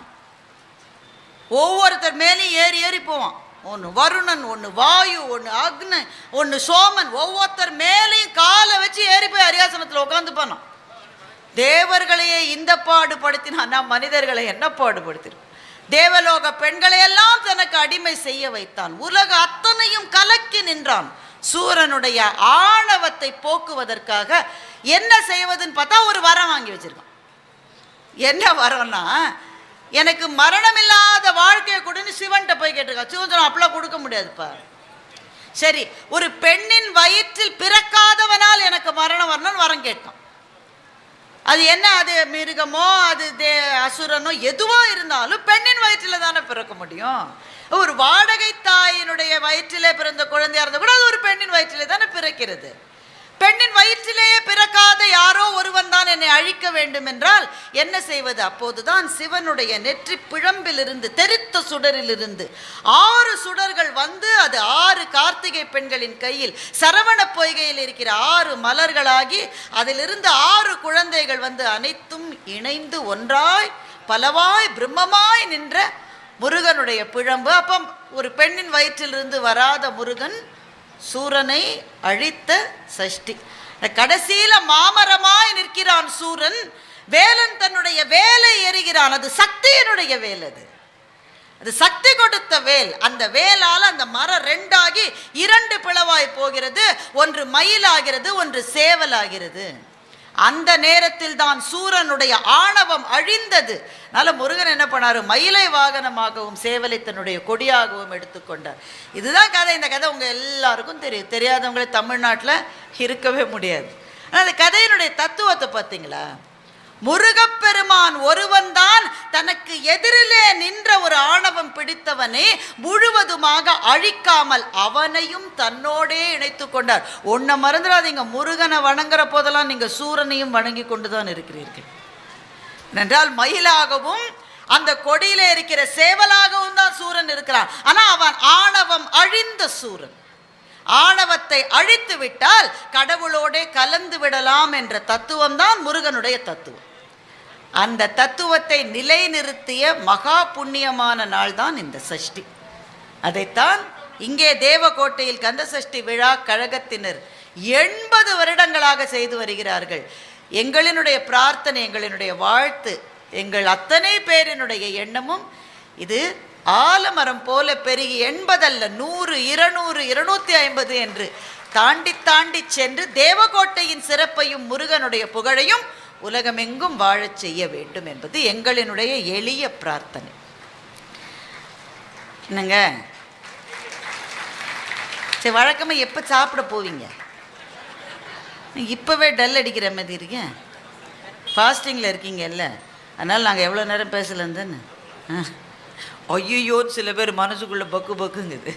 ஒவ்வொருத்தர் மேலேயும் ஏறி ஏறி போவான். ஒன்று வருணன், ஒன்று வாயு, ஒன்று அக்னி, ஒன்று சோமன். ஒவ்வொருத்தர் மேலேயும் காலை வச்சு ஏறி போய் அரியாசனத்தில் உட்காந்து போனான். தேவர்களையே இந்த பாடுபடுத்தினான், மனிதர்களை என்ன பாடுபடுத்தினான்? தேவலோக பெண்களையெல்லாம் தனக்கு அடிமை செய்ய வைத்தான். உலக அத்தனையும் கலக்கி நின்றான். சூரனுடைய ஆணவத்தை போக்குவதற்காக என்ன செய்வதுன்னு பார்த்தா ஒரு வரம் வாங்கி வச்சிருக்கான். என்ன வரம்னா, எனக்கு மரணம் இல்லாத வாழ்க்கையை கொடுன்னு சிவன்கிட்ட போய் கேட்டிருக்கான். சிவன் சொன்னா அப்படிலாம் கொடுக்க முடியாதுப்பா. சரி, ஒரு பெண்ணின் வயிற்றில் பிறக்காதவனால் எனக்கு மரணம் வரணும்னு வரம் கேட்டான். அது என்ன, அது மிருகமோ அது அசுரனோ எதுவோ இருந்தாலும் பெண்ணின் வயிற்றில் தானே பிறக்க முடியும். ஒரு வாடகை தாயினுடைய வயிற்றிலே பிறந்த குழந்தையா இருந்தால் கூட அது ஒரு பெண்ணின் வயிற்றிலே தானே பிறக்கிறது. பெண்ணின் வயிற்றிலேயே பிறக்காத யாரோ ஒருவன் தான் என்னை அழிக்க வேண்டும் என்றால் என்ன செய்வது? அப்போதுதான் சிவனுடைய நெற்றி பிழம்பிலிருந்து, தெரித்த சுடரிலிருந்து 6 சுடர்கள் வந்து அது 6 கார்த்திகை பெண்களின் கையில் சரவண பொய்கையில் இருக்கிற 6 மலர்களாகி அதிலிருந்து 6 குழந்தைகள் வந்து அனைத்தும் இணைந்து ஒன்றாய் பலவாய் பிரம்மமாய் நின்ற முருகனுடைய பிழம்பு. அப்போ ஒரு பெண்ணின் வயிற்றிலிருந்து வராத முருகன் சூரனை அழித்த சஷ்டி. கடைசியில மாமரமாய் நிற்கிறான் சூரன். வேலன் தன்னுடைய வேலை எறிகிறான். அது சக்தியினுடைய வேல். அது சக்தி கொடுத்த வேல். அந்த வேலால் அந்த மரம் 2ஆகி 2 பிளவாய் போகிறது. ஒன்று மயிலாகிறது, ஒன்று சேவலாகிறது. அந்த நேரத்தில் தான் சூரனுடைய ஆணவம் அழிந்தது. அதனால முருகன் என்ன பண்ணாரு? மயிலை வாகனமாகவும் சேவலை தன்னுடைய கொடியாகவும் எடுத்துக்கொண்டார். இதுதான் கதை. இந்த கதை உங்க எல்லாருக்கும் தெரியும். தெரியாதவங்களே தமிழ்நாட்டில் இருக்கவே முடியாது. ஆனால் அந்த கதையினுடைய தத்துவத்தை பார்த்தீங்களா? முருகப்பெருமான் ஒருவன் தான் தனக்கு எதிரிலே நின்ற ஒரு ஆணவம் பிடித்தவனை முழுவதுமாக அழிக்காமல் அவனையும் தன்னோடே இணைத்து கொண்டார். ஒன்றை மறந்துடாதீங்க, முருகனை வணங்குற போதெல்லாம் நீங்க சூரனையும் வணங்கி கொண்டுதான் இருக்கிறீர்கள். என்றால் மயிலாகவும் அந்த கொடியிலே இருக்கிற சேவலாகவும் தான் சூரன் இருக்கிறான். ஆனா அவன் ஆணவம் அழிந்த சூரன். ஆணவத்தை அழித்து விட்டால் கடவுளோடே கலந்து விடலாம் என்ற தத்துவம் தான் முருகனுடைய தத்துவம். அந்த தத்துவத்தை நிலைநிறுத்திய மகா புண்ணியமான நாள் தான் இந்த சஷ்டி. அதைத்தான் இங்கே தேவகோட்டையில் கந்த சஷ்டி விழா கழகத்தினர் 80 வருடங்களாக செய்து வருகிறார்கள். எங்களினுடைய பிரார்த்தனை, எங்களினுடைய வாழ்த்து, எங்கள் அத்தனை பேரினுடைய எண்ணமும் இது ஆலமரம் போல பெருகி 80 அல்ல 100, 200, 250 என்று தாண்டி தாண்டி சென்று தேவகோட்டையின் சிறப்பையும் முருகனுடைய புகழையும் உலகமெங்கும் வாழச் செய்ய வேண்டும் என்பது எங்களினுடைய எளிய பிரார்த்தனை. என்னங்க சரி, வழக்கமாக எப்போ சாப்பிட போவீங்க? இப்போவே டல் அடிக்கிற மாதிரி இருக்கேன். ஃபாஸ்டிங்கில் இருக்கீங்கல்ல, அதனால் நாங்கள் எவ்வளோ நேரம் பேசலன்னு ஐயோன்னு சில பேர் மனசுக்குள்ளே பக்கு பக்குங்குது.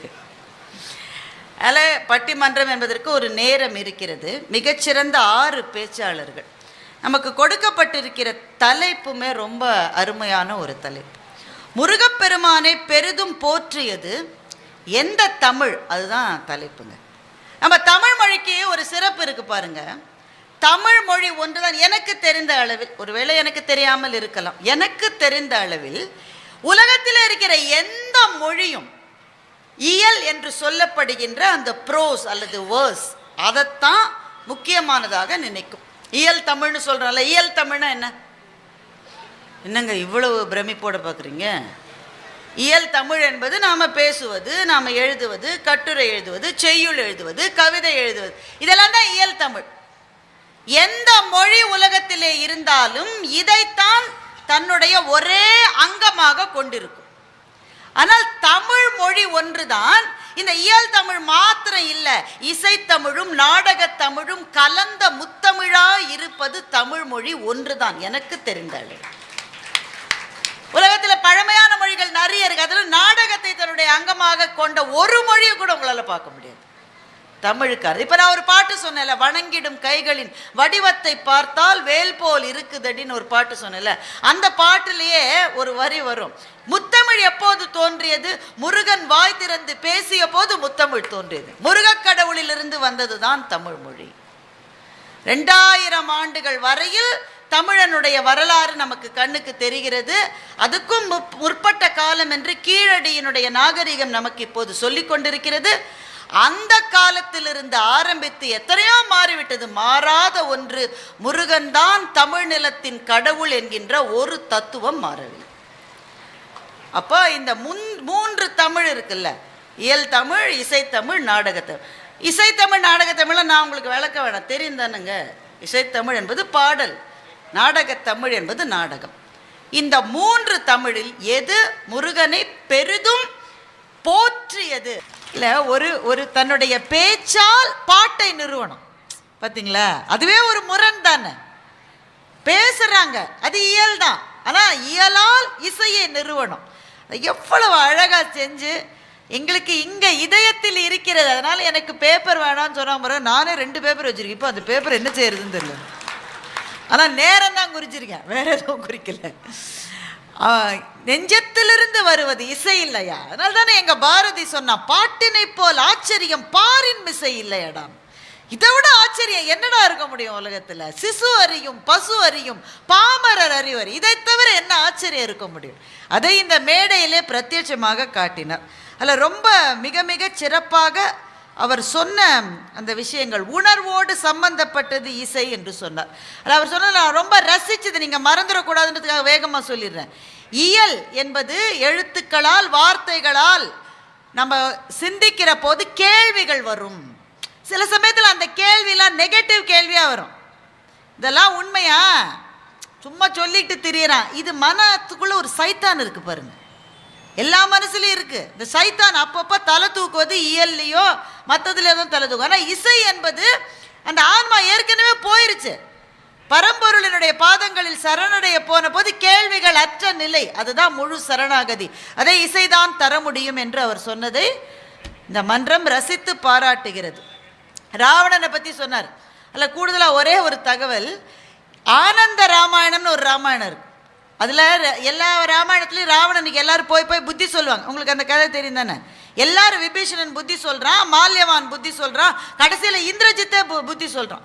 அதில் பட்டிமன்றம் என்பதற்கு ஒரு நேரம் இருக்கிறது. மிகச்சிறந்த 6 பேச்சாளர்கள். நமக்கு கொடுக்கப்பட்டிருக்கிற தலைப்புமே ரொம்ப அருமையான ஒரு தலைப்பு. முருகப்பெருமானை பெரிதும் போற்றியது எந்த தமிழ், அதுதான் தலைப்புங்க. நம்ம தமிழ் மொழிக்கு ஒரு சிறப்பு இருக்கு பாருங்க. தமிழ் மொழி ஒன்றுதான் எனக்கு தெரிந்த அளவில், ஒருவேளை எனக்கு தெரியாமல் இருக்கலாம், எனக்கு தெரிந்த அளவில் உலகத்தில் இருக்கிற எந்த மொழியும் இயல் என்று சொல்லப்படுகின்ற அந்த ப்ரோஸ் அல்லது வேர்ஸ் அதைத்தான் முக்கியமானதாக நினைக்கும். இயல் தமிழ்னு சொல்கிறோம்ல, இயல் தமிழ்னா என்னங்க இவ்வளவு பிரமிப்போட பார்க்குறீங்க? இயல் தமிழ் என்பது நாம் பேசுவது, நாம் எழுதுவது, கட்டுரை எழுதுவது, செய்யுள் எழுதுவது, கவிதை எழுதுவது, இதெல்லாம் தான் இயல் தமிழ். எந்த மொழி உலகத்திலே இருந்தாலும் இதைத்தான் தன்னுடைய ஒரே அங்கமாக கொண்டிருக்கும். ஆனால் தமிழ் மொழி ஒன்றுதான். இந்த இயல் தமிழ் மாத்திரம் இல்லை, இசைத்தமிழும் நாடகத் தமிழும் கலந்த முத்தமிழாய் இருப்பது தமிழ் மொழி ஒன்றுதான் எனக்கு தெரிந்தாள். உலகத்தில் பழமையான மொழிகள் நிறைய இருக்கு. அதில் நாடகத்தை தன்னுடைய அங்கமாக கொண்ட ஒரு மொழியை கூட உங்களால் பார்க்க முடியாது. தமிழுக்கார். இப்ப நான் ஒரு பாட்டு சொன்னேன்ல, வணங்கிடும் கைகளின் வடிவத்தை பார்த்தால் வேல் போல் இருக்குதடின்னு ஒரு பாட்டு சொன்னேன்ல, அந்த பாட்டிலேயே ஒரு வரி வரும், முத்தமிழ் எப்போது தோன்றியது? முருகன் வாய் திறந்து பேசிய போது முத்தமிழ் தோன்றியது. முருகக் கடவுளிலிருந்து வந்ததுதான் தமிழ் மொழி. 2000 ஆண்டுகள் வரையில் தமிழனுடைய வரலாறு நமக்கு கண்ணுக்கு தெரிகிறது. அதுக்கும் முற்பட்ட காலம் என்று கீழடியினுடைய நாகரிகம் நமக்கு இப்போது சொல்லிக் கொண்டிருக்கிறது. அந்த காலத்திலிருந்து ஆரம்பித்து எத்தனையோ மாறிவிட்டது. மாறாத ஒன்று, முருகன் தான் தமிழ் நிலத்தின் கடவுள் என்கின்ற ஒரு தத்துவம் மாறவில்லை. அப்போ இந்த 3 தமிழ் இருக்குல்ல, இயல் தமிழ், இசைத்தமிழ், நாடகத்தமிழ். இசைத்தமிழ் நாடகத்தமிழை நான் உங்களுக்கு விளக்க வேணாம், தெரியும் தானுங்க. இசைத்தமிழ் என்பது பாடல், நாடகத்தமிழ் என்பது நாடகம். இந்த 3 தமிழில் எது முருகனை பெரிதும் போற்றியது? இல்லை, ஒரு தன்னுடைய பேச்சால் பாட்டை நிறுவனம், பார்த்தீங்களா? அதுவே ஒரு முரண் தானே. பேசுறாங்க, அது இயல் தான், ஆனால் இயலால் இசையை நிறுவனம். எவ்வளவு அழகா செஞ்சு எங்களுக்கு இங்கே இதயத்தில் இருக்கிறது. அதனால எனக்கு பேப்பர் வேணாம்னு சொன்ன முறை நானே 2 பேப்பர் வச்சிருக்கேன். இப்போ அந்த பேப்பர் என்ன செய்யறதுன்னு தெரியல, ஆனால் நேரம் தான் குறிச்சிருக்கேன், வேற எதுவும் குறிக்கல. நெஞ்சத்திலிருந்து வருவது இசை இல்லையா? அதனால தானே எங்க பாரதி சொன்னா, பாட்டினை போல் ஆச்சரியம் பாரின் மிசை இல்லையடா. இதை விட ஆச்சரியம் என்னடா இருக்க முடியும் உலகத்துல? சிசு அறியும், பசு அறியும், பாமரர் அறிவர், இதை தவிர என்ன ஆச்சரியம் இருக்க முடியும்? அதை இந்த மேடையிலே பிரத்யட்சமாக காட்டினார். அதில் ரொம்ப மிக மிக சிறப்பாக அவர் சொன்ன அந்த விஷயங்கள் உணர்வோடு சம்பந்தப்பட்டது இசை என்று சொன்னார். அதில் அவர் சொன்னது நான் ரொம்ப ரசிச்சது, நீங்கள் மறந்துடக்கூடாதுன்றதுக்காக வேகமாக சொல்லிடுறேன். இயல் என்பது எழுத்துக்களால், வார்த்தைகளால் நம்ம சிந்திக்கிற போது கேள்விகள் வரும். சில சமயத்தில் அந்த கேள்வியெல்லாம் நெகட்டிவ் கேள்வியாக வரும். இதெல்லாம் உண்மையா? சும்மா சொல்லிட்டு திரியறான். இது மனத்துக்குள்ள ஒரு சைத்தான் இருக்கு பாருங்க, எல்லா மனசுலையும் இருக்கு. இந்த சைத்தான் அப்பப்போ தலை தூக்குவது இயல்லையோ மற்றதுல எதுவும் தலை தூக்கும். ஆனால் இசை என்பது அந்த ஆன்மா ஏற்கனவே போயிருச்சு, பரம்பொருளினுடைய பாதங்களில் சரணடைய போன போது கேள்விகள் அற்ற நிலை, அதுதான் முழு சரணாகதி. அதை இசைதான் தர முடியும் என்று அவர் சொன்னதை இந்த மன்றம் ரசித்து பாராட்டுகிறது. ராவணனை பற்றி சொன்னார். அதில் கூடுதலாக ஒரே ஒரு தகவல், ஆனந்த ராமாயணம்னு ஒரு ராமாயணம் இருக்கு. அதில் எல்லா ராமாயணத்துலேயும் ராவணனுக்கு எல்லாரும் போய் போய் புத்தி சொல்லுவாங்க. உங்களுக்கு அந்த கதை தெரியும் தானே? எல்லாரும் விபீஷணன் புத்தி சொல்கிறான், மால்யவான் புத்தி சொல்கிறான், கடைசியில் இந்திரஜித்தே புத்தி சொல்கிறான்.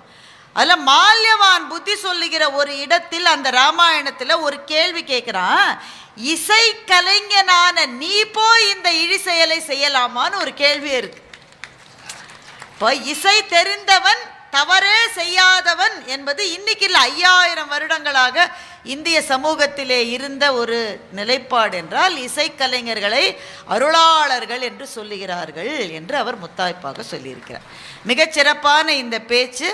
அதில் மால்யவான் புத்தி சொல்லுகிற ஒரு இடத்தில் அந்த ராமாயணத்தில் ஒரு கேள்வி கேட்குறான், இசை கலைஞனான நீ போய் இந்த இழி செயலை செய்யலாமான்னு ஒரு கேள்வியே இருக்கு. இப்போ இசை தெரிந்தவன் தவறே செய்யாதவன் என்பது இன்னைக்கு இல்லை, 5000 வருடங்களாக இந்திய சமூகத்திலே இருந்த ஒரு நிலைப்பாடு என்றால் இசைக்கலைஞர்களை அருளாளர்கள் என்று சொல்லுகிறார்கள் என்று அவர் முத்தாய்ப்பாக சொல்லியிருக்கிறார். மிகச்சிறப்பான இந்த பேச்சு.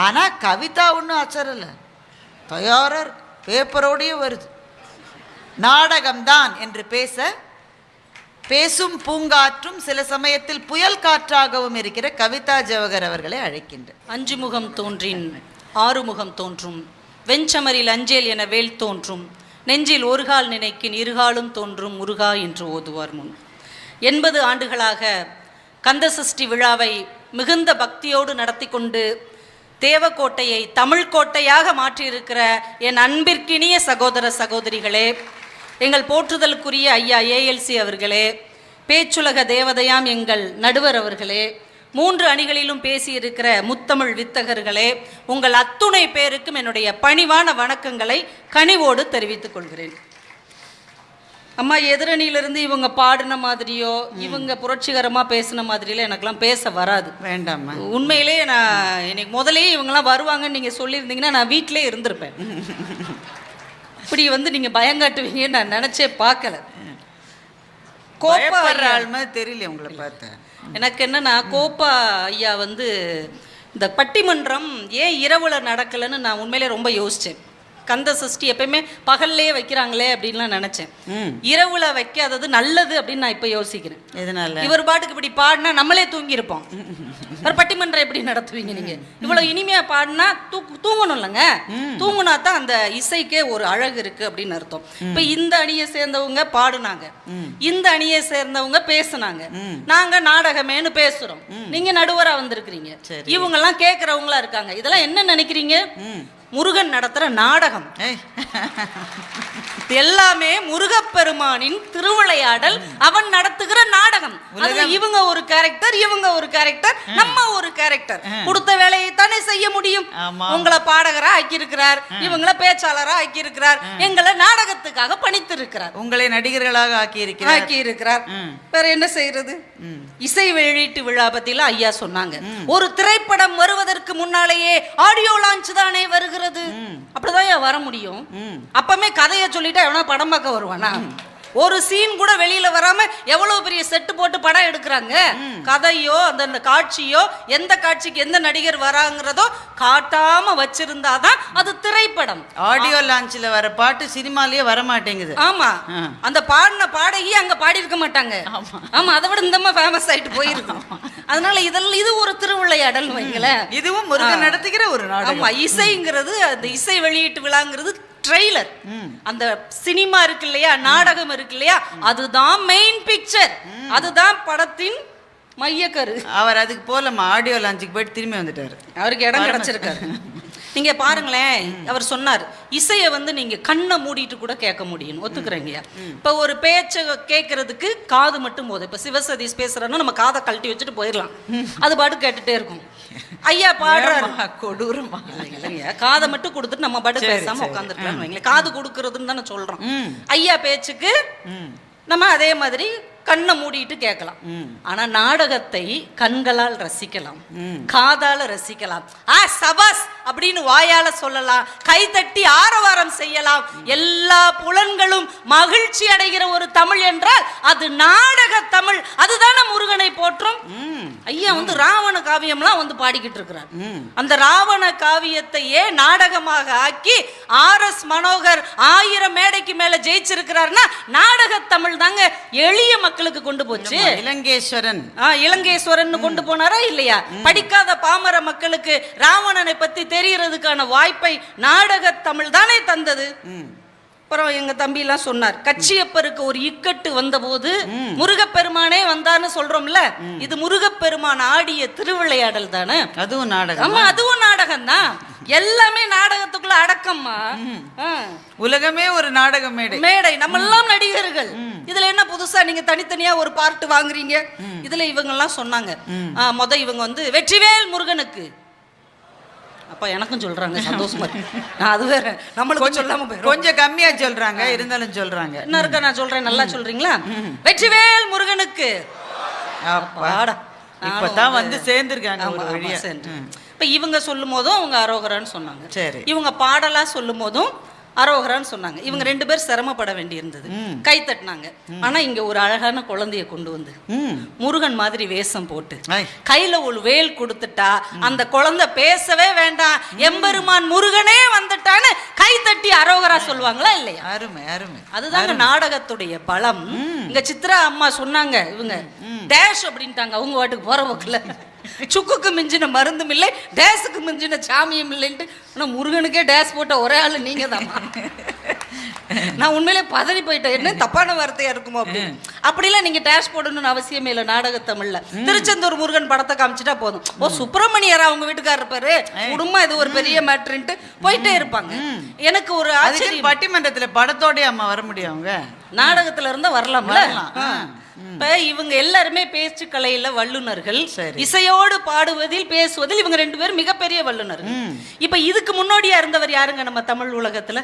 ஆனால் கவிதா ஒன்றும் அச்சரல, தயாரர் பேப்பரோடையே வருது. நாடகம்தான் என்று பேசும் பூங்காற்றும் சில சமயத்தில் புயல் காற்றாகவும் இருக்கிற கவிதா ஜவஹர் அவர்களை அழைக்கின்ற. 5 முகம் தோன்றின் 6 முகம் தோன்றும், வெஞ்சமரில் அஞ்சேல் என வேல் தோன்றும், நெஞ்சில் ஒரு கால் நினைக்கின் இருகாலும் தோன்றும் முருகா என்று ஓதுவார் முன். 80 ஆண்டுகளாக கந்தசஷ்டி விழாவை மிகுந்த பக்தியோடு நடத்தி கொண்டு தேவக்கோட்டையை தமிழ் கோட்டையாக மாற்றியிருக்கிற என் அன்பிற்கினிய சகோதர சகோதரிகளே, எங்கள் போற்றுதலுக்குரிய ஐயா ஏஎல்சி அவர்களே, பேச்சுலக தேவதையாம் எங்கள் நடுவர் அவர்களே, 3 அணிகளிலும் பேசியிருக்கிற முத்தமிழ் வித்தகர்களே, உங்கள் அத்துணை பேருக்கும் என்னுடைய பணிவான வணக்கங்களை கனிவோடு தெரிவித்துக் கொள்கிறேன். அம்மா, எதிரணியிலிருந்து இவங்க பாடின மாதிரியோ இவங்க புரட்சிகரமாக பேசின மாதிரியில எனக்கெல்லாம் பேச வராது. வேண்டாம், உண்மையிலே நான் எனக்கு முதலே இவங்கெல்லாம் வருவாங்கன்னு நீங்கள் சொல்லியிருந்தீங்கன்னா நான் வீட்டிலே இருந்திருப்பேன். இப்படி நீங்கள் பயங்காட்டுவீங்கன்னு நான் நினச்சே பார்க்கல. கோப்பா தெரியல உங்களை பார்த்தேன். எனக்கு என்னன்னா, கோப்பா ஐயா இந்த பட்டிமன்றம் ஏன் இரவுல நடக்கலைன்னு நான் உண்மையிலே ரொம்ப யோசித்தேன். கந்த சஷ்டி எப்பயுமே பகல்லையே வைக்கிறாங்களே அப்படின்லாம் நினைச்சேன். இரவுல வைக்காதது நல்லது அப்படின்னு நான் இப்ப யோசிக்கிறேன். எதனால? இவர் பாட்டுக்கு இப்படி பாடினா நம்மளே தூங்கி இருப்போம். ஒரு பட்டிமன்றம் எப்படி நடத்துவீங்க நீங்க? இவ்வளவு இனிமையா பாடினா தூங்கணும் இல்லைங்க. தூங்குனா தான் அந்த இசைக்கே ஒரு அழகு இருக்கு அப்படின்னு அர்த்தம். இப்ப இந்த அணியை சேர்ந்தவங்க பாடுனாங்க, இந்த அணியை சேர்ந்தவங்க பேசுனாங்க, நாங்க நாடகமேனு பேசுறோம், நீங்க நடுவரா வந்திருக்கிறீங்க, இவங்க எல்லாம் கேட்கறவங்களா இருக்காங்க. இதெல்லாம் என்ன நினைக்கிறீங்க? முருகன் நடத்துற நாடகம். எல்லாமே முருகப்பெருமானின் திருவிளையாடல், அவன் நடத்துகிற நாடகம். இவங்க ஒரு கேரக்டர், இவங்க ஒரு கேரக்டர், நம்ம ஒரு கேரக்டர். கொடுத்த வேலையை தானே செய்ய முடியும். உங்களை பாடகரா ஆக்கி இருக்கிறார், இவங்கள பேச்சாளரா ஆக்கி இருக்கிறார், எங்களை நாடகத்துக்காக பணித்து இருக்கிறார், உங்களை நடிகர்களாக ஆக்கி இருக்கிறார். வேற என்ன செய்யறது? இசை வெளியீட்டு விழா பத்திலாம் ஐயா சொன்னாங்க. ஒரு திரைப்படம் வருவதற்கு முன்னாலேயே ஆடியோ லான்ச் தானே வருகிறது. அப்படிதான் வர முடியும். அப்பமே கதையை சொல்லிட்டு எவனா படம் பார்க்க வருவானா? ஒரு சீன் கூட வெளியில வராம எவ்வளவு பெரிய செட்டு போட்டு படம் எடுக்கிறாங்க. கதையோ அந்த காட்சியோ, எந்த காட்சிக்கு எந்த நடிகர் வராங்கிறதோ காட்டாம வச்சிருந்தாதான் அது திரைப்படம். ஆடியோ லான்ச்ல வர பாட்டு சினிமாலயே வர மாட்டேங்குது. ஆமா, அந்த பாடின பாடகி அங்க பாடி இருக்க மாட்டாங்க. ஆமா, அதை விட இந்த ஃபேமஸ் ஆயிட்டு போயிருக்கும். அதனால இதெல்லாம் இது ஒரு திருவிளையாடல் வைங்களேன். இதுவும் முருகன் நடத்துகிற ஒரு நாடகம். ஆமா, இசைங்கிறது, அந்த இசை வெளியீட்டு விழாங்கிறது ட்ரெய்லர். அந்த சினிமா இருக்கு இல்லையா, நாடகம் இருக்கு இல்லையா, அதுதான் மெயின் பிக்சர், அதுதான் படத்தின் மையக்கரு. அவர் அதுக்கு போல ஆடியோ லான்ச்சுக்கு போயிட்டு திரும்பி வந்துட்டாரு. அவருக்கு இடம் கிடைச்சிருக்காரு. நீங்க பாருங்களேன், அவர் சொன்னார் இசையை நீங்க கண்ணை மூடிட்டு கூட கேட்க முடியும். ஒத்துக்கிறீங்க? இப்ப ஒரு பேச்சை கேட்கறதுக்கு காது மட்டும் போதும். இப்ப சிவசதீஷ் பேசுறோம்னா நம்ம காதை கழட்டி வச்சுட்டு போயிடலாம், அது பாட்டு கேட்டுட்டே இருக்கும். ஐயா பாடுறாரு, கொடூரமா இல்லைங்க, காதை மட்டும் கொடுத்துட்டு நம்ம பாட்டு பேசாம உட்காந்துருக்கலாம் வைங்களேன். காது கொடுக்கறதுன்னு தானே சொல்றோம். ஐயா பேச்சுக்கு நம்ம அதே மாதிரி கண்ணை மூடிட்டு கேட்கலாம். ஆனா நாடகத்தை கண்களால் ரசிக்கலாம், காதால ரசிக்கலாம், சபாஸ் அப்படின்னு வாயால சொல்லலாம், கைதட்டி ஆரவாரம் செய்யலாம். எல்லா புலன்களும் மகிழ்ச்சி அடைகிற ஒரு தமிழ் என்றால் அது நாடக தமிழ். அதுதானே முருகனை போற்றும். ஐயா ராவண காவியம்லாம் பாடிக்கிட்டு இருக்கிறார். அந்த ராவண காவியத்தையே நாடகமாக ஆக்கி RS மனோகர் 1000 மேடைக்கு மேல ஜெயிச்சிருக்கிறார்னா நாடக தமிழ் தாங்க எளிய மக்களுக்கு கொண்டு போச்சு. இலங்கேஸ்வரன் கொண்டு போனாரா இல்லையா? படிக்காத பாமர மக்களுக்கு ராவணனை பத்தி தெரியறதுக்கான வாய்ப்பை நாடக தமிழ் தானே தந்தது. அப்புறம் எங்க தம்பி எல்லாம் சொன்னார், கச்சியப்பருக்கு ஒரு இக்கட்டு வந்த போது முருகப்பெருமானே வந்தான்னு சொல்றோம்ல, இது முருகப்பெருமான் ஆடிய திருவிளையாடல் தானே. அதுவும் நாடகம். ஆமா, அதுவும் நாடகம் தான். எல்லாமே நாடகத்துக்குள்ள அடக்கம்மா. உலகமே ஒரு நாடக மேடை. நம்ம எல்லாம் நடிகர்கள். இதுல என்ன புதுசா நீங்க தனித்தனியா ஒரு பார்ட் வாங்குறீங்க? இதுல இவங்க எல்லாம் சொன்னாங்க, இவங்க வெற்றிவேல் முருகனுக்கு. அப்ப எனக்கும் சொல்றாங்க, சந்தோஷமா இருக்கு. அது வேற, நம்மளுக்கு சொல்லாம கொஞ்சம் கம்மியா சொல்றாங்க, இருந்தாலும் சொல்றாங்க. என்ன இருக்க, நான் சொல்றேன், நல்லா சொல்றீங்களா? வெற்றிவேல் முருகனுக்கு. அப்பாடா, இப்பதான் சேர்ந்திருக்காங்க. இப்ப இவங்க சொல்லும் போதும் அவங்க அரோகரான்னு சொன்னாங்க. சரி, இவங்க பாடலா சொல்லும் போதும் அரோகரான்னு சொன்னாங்க. இவங்க 2 பேர் சிரமப்பட வேண்டி இருந்தது, கை தட்டினாங்க. ஆனா இங்க ஒரு அழகான குழந்தைய கொண்டு வந்து முருகன் மாதிரி வேஷம் போட்டு கையில ஒரு வேல் கொடுத்துட்டா அந்த குழந்தை பேசவே வேண்டாம், எம்பெருமான் முருகனே வந்துட்டான்னு கை தட்டி அரோகரா சொல்லுவாங்களா இல்லையா? அருமை அருமை. அதுதாங்க நாடகத்துடைய பலம். இங்க சித்ரா அம்மா சொன்னாங்க, இவங்க டேஷ் அப்படின்ட்டாங்க. அவங்க வாட்டுக்கு போற போக்குல சுக்குக்கு மிஞ்சின மருந்தும் இல்லை, டேஸுக்கு மிஞ்சின சாமியும் இல்லைன்ட்டு. ஆனா முருகனுக்கே டேஸ் போட்ட ஒரே ஆளு நீங்க தான். நான் உண்மையிலே பதறி போயிட்டேன், என்ன தப்பான வார்த்தையா இருக்குமோ அப்படின்னு. அப்படிலாம் நீங்க டேஷ் போடணும்னு அவசியமே இல்லை. நாடக தமிழ்ல திருச்செந்தூர் முருகன் படத்தை காமிச்சிட்டா போதும், சுப்பிரமணியரா அவங்க வீட்டுக்காரர் இருப்பாரு, குடும்பம் இது ஒரு பெரிய மேட்ருன்ட்டு போயிட்டே இருப்பாங்க. எனக்கு ஒரு ஆச்சரியம், பட்டிமன்றத்துல படத்தோட அம்மா வர முடியும், அவங்க நாடகத்துல இருந்தா வரலாம்ல. இப்ப இவங்க எல்லாருமே பேச்சு கலையில வல்லுநர்கள், இசையோடு பாடுவதில் பேசுவதில் இவங்க 2 பேரும் மிகப்பெரிய வல்லுநர்கள். இப்ப இதுக்கு முன்னோடியா இருந்தவர் யாருங்க நம்ம தமிழ் உலகத்துல?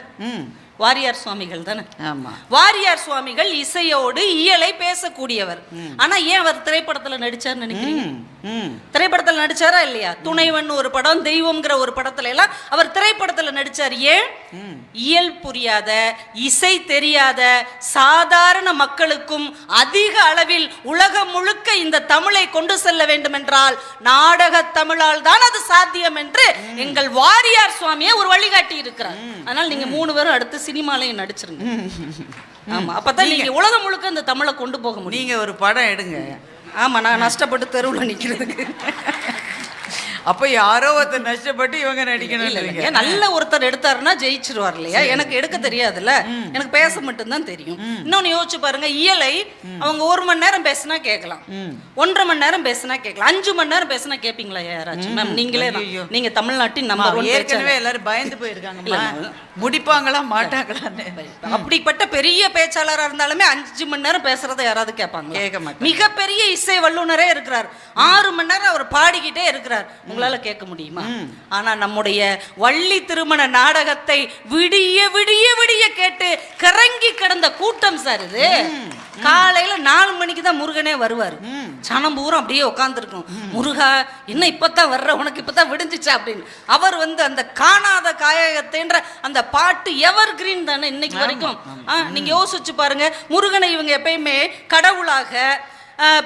வாரியார் சுவாமிகள் தானே. வாரியார் சுவாமிகள் இசையோடு இயலை பேசக்கூடியவர். ஆனா ஏன் அவர் திரைப்படத்துல நடிச்சார்னு நினைக்கிறீங்க? திரைப்படத்தில் நடிச்சாரா இல்லையா? துணைவன் ஒரு படம், தெய்வம்ங்கிற ஒரு படத்துல எல்லாம் அவர் திரைப்படத்துல நடிச்சார். ஏன்? இயல் புரியாத, இசை தெரியாத சாதாரண மக்களுக்கும் அதிக அளவில் உலகம் முழுக்க இந்த தமிழை கொண்டு செல்ல வேண்டும் என்றால் நாடக தமிழால் தான் அது சாத்தியம் என்று எங்கள் வாரியார் சுவாமியை ஒரு வழிகாட்டி இருக்கிறார். அதனால நீங்க 3 பேரும் அடுத்து சினிமாலையும் நடிச்சிருங்க. ஆமா, அப்பதான் நீங்க உலகம் முழுக்க இந்த தமிழை கொண்டு போக முடியும். நீங்க ஒரு படம் எடுங்க. ஆமா, நான் நஷ்டப்பட்டு தெருவில் நிக்கிறதுக்கு. அப்ப யாரோ ஒருத்தர் நஷ்டப்பட்டு இவங்க நடிக்கணும். நல்ல ஒருத்தர் எடுத்தாருன்னா ஜெயிச்சிருவார் இல்லையா? எனக்கு எடுக்க தெரியாதுல்ல, எனக்கு பேச மட்டும்தான் தெரியும். இன்னொன்னு யோசிச்சு பாருங்க, இயலை அவங்க 1 மணி நேரம் பேசினா கேட்கலாம், 1.5 மணி நேரம் பேசினா கேட்கலாம், 5 மணி நேரம் பேசினா கேட்பீங்களா யாராச்சும்? மேம் நீங்களே, நீங்க தமிழ்நாட்டின் நம்பர் 1. ஏற்கனவே எல்லாரும் பயந்து போயிருக்காங்க, முடிப்பாங்களா மாட்டாங்களான்னு. அப்படிப்பட்ட பெரிய பேச்சாளராக இருந்தாலுமே 5 மணி நேரம் பேசுறத யாராவது கேட்பாங்க? கேட்க மாட்டாங்க. மிகப்பெரிய இசை வல்லுநரே இருக்கிறார், 6 மணி நேரம் அவர் பாடிக்கிட்டே இருக்கிறார், உங்களால கேட்க முடியுமா? ஆனா நம்முடைய வள்ளி திருமண நாடகத்தை விடிய விடிய விடிய கேட்டு கறங்கி கிடந்த கூட்டம் சார் இது. காலையில 4 மணிக்கு தான் முருகனே வருவார். சனம் பூரா அப்படியே உட்காந்துருக்கும். முருகா என்ன இப்பதான் வர்ற, உனக்கு இப்பதான் விடிஞ்சிச்சா அப்படின்னு. அவர் அந்த காணாத காயகத்தைன்ற அந்த பாட்டு எவர் கிரீன் தானே இன்னைக்கு வரைக்கும். நீங்க யோசிச்சு பாருங்க, முருகனை இவங்க எப்பயுமே கடவுளாக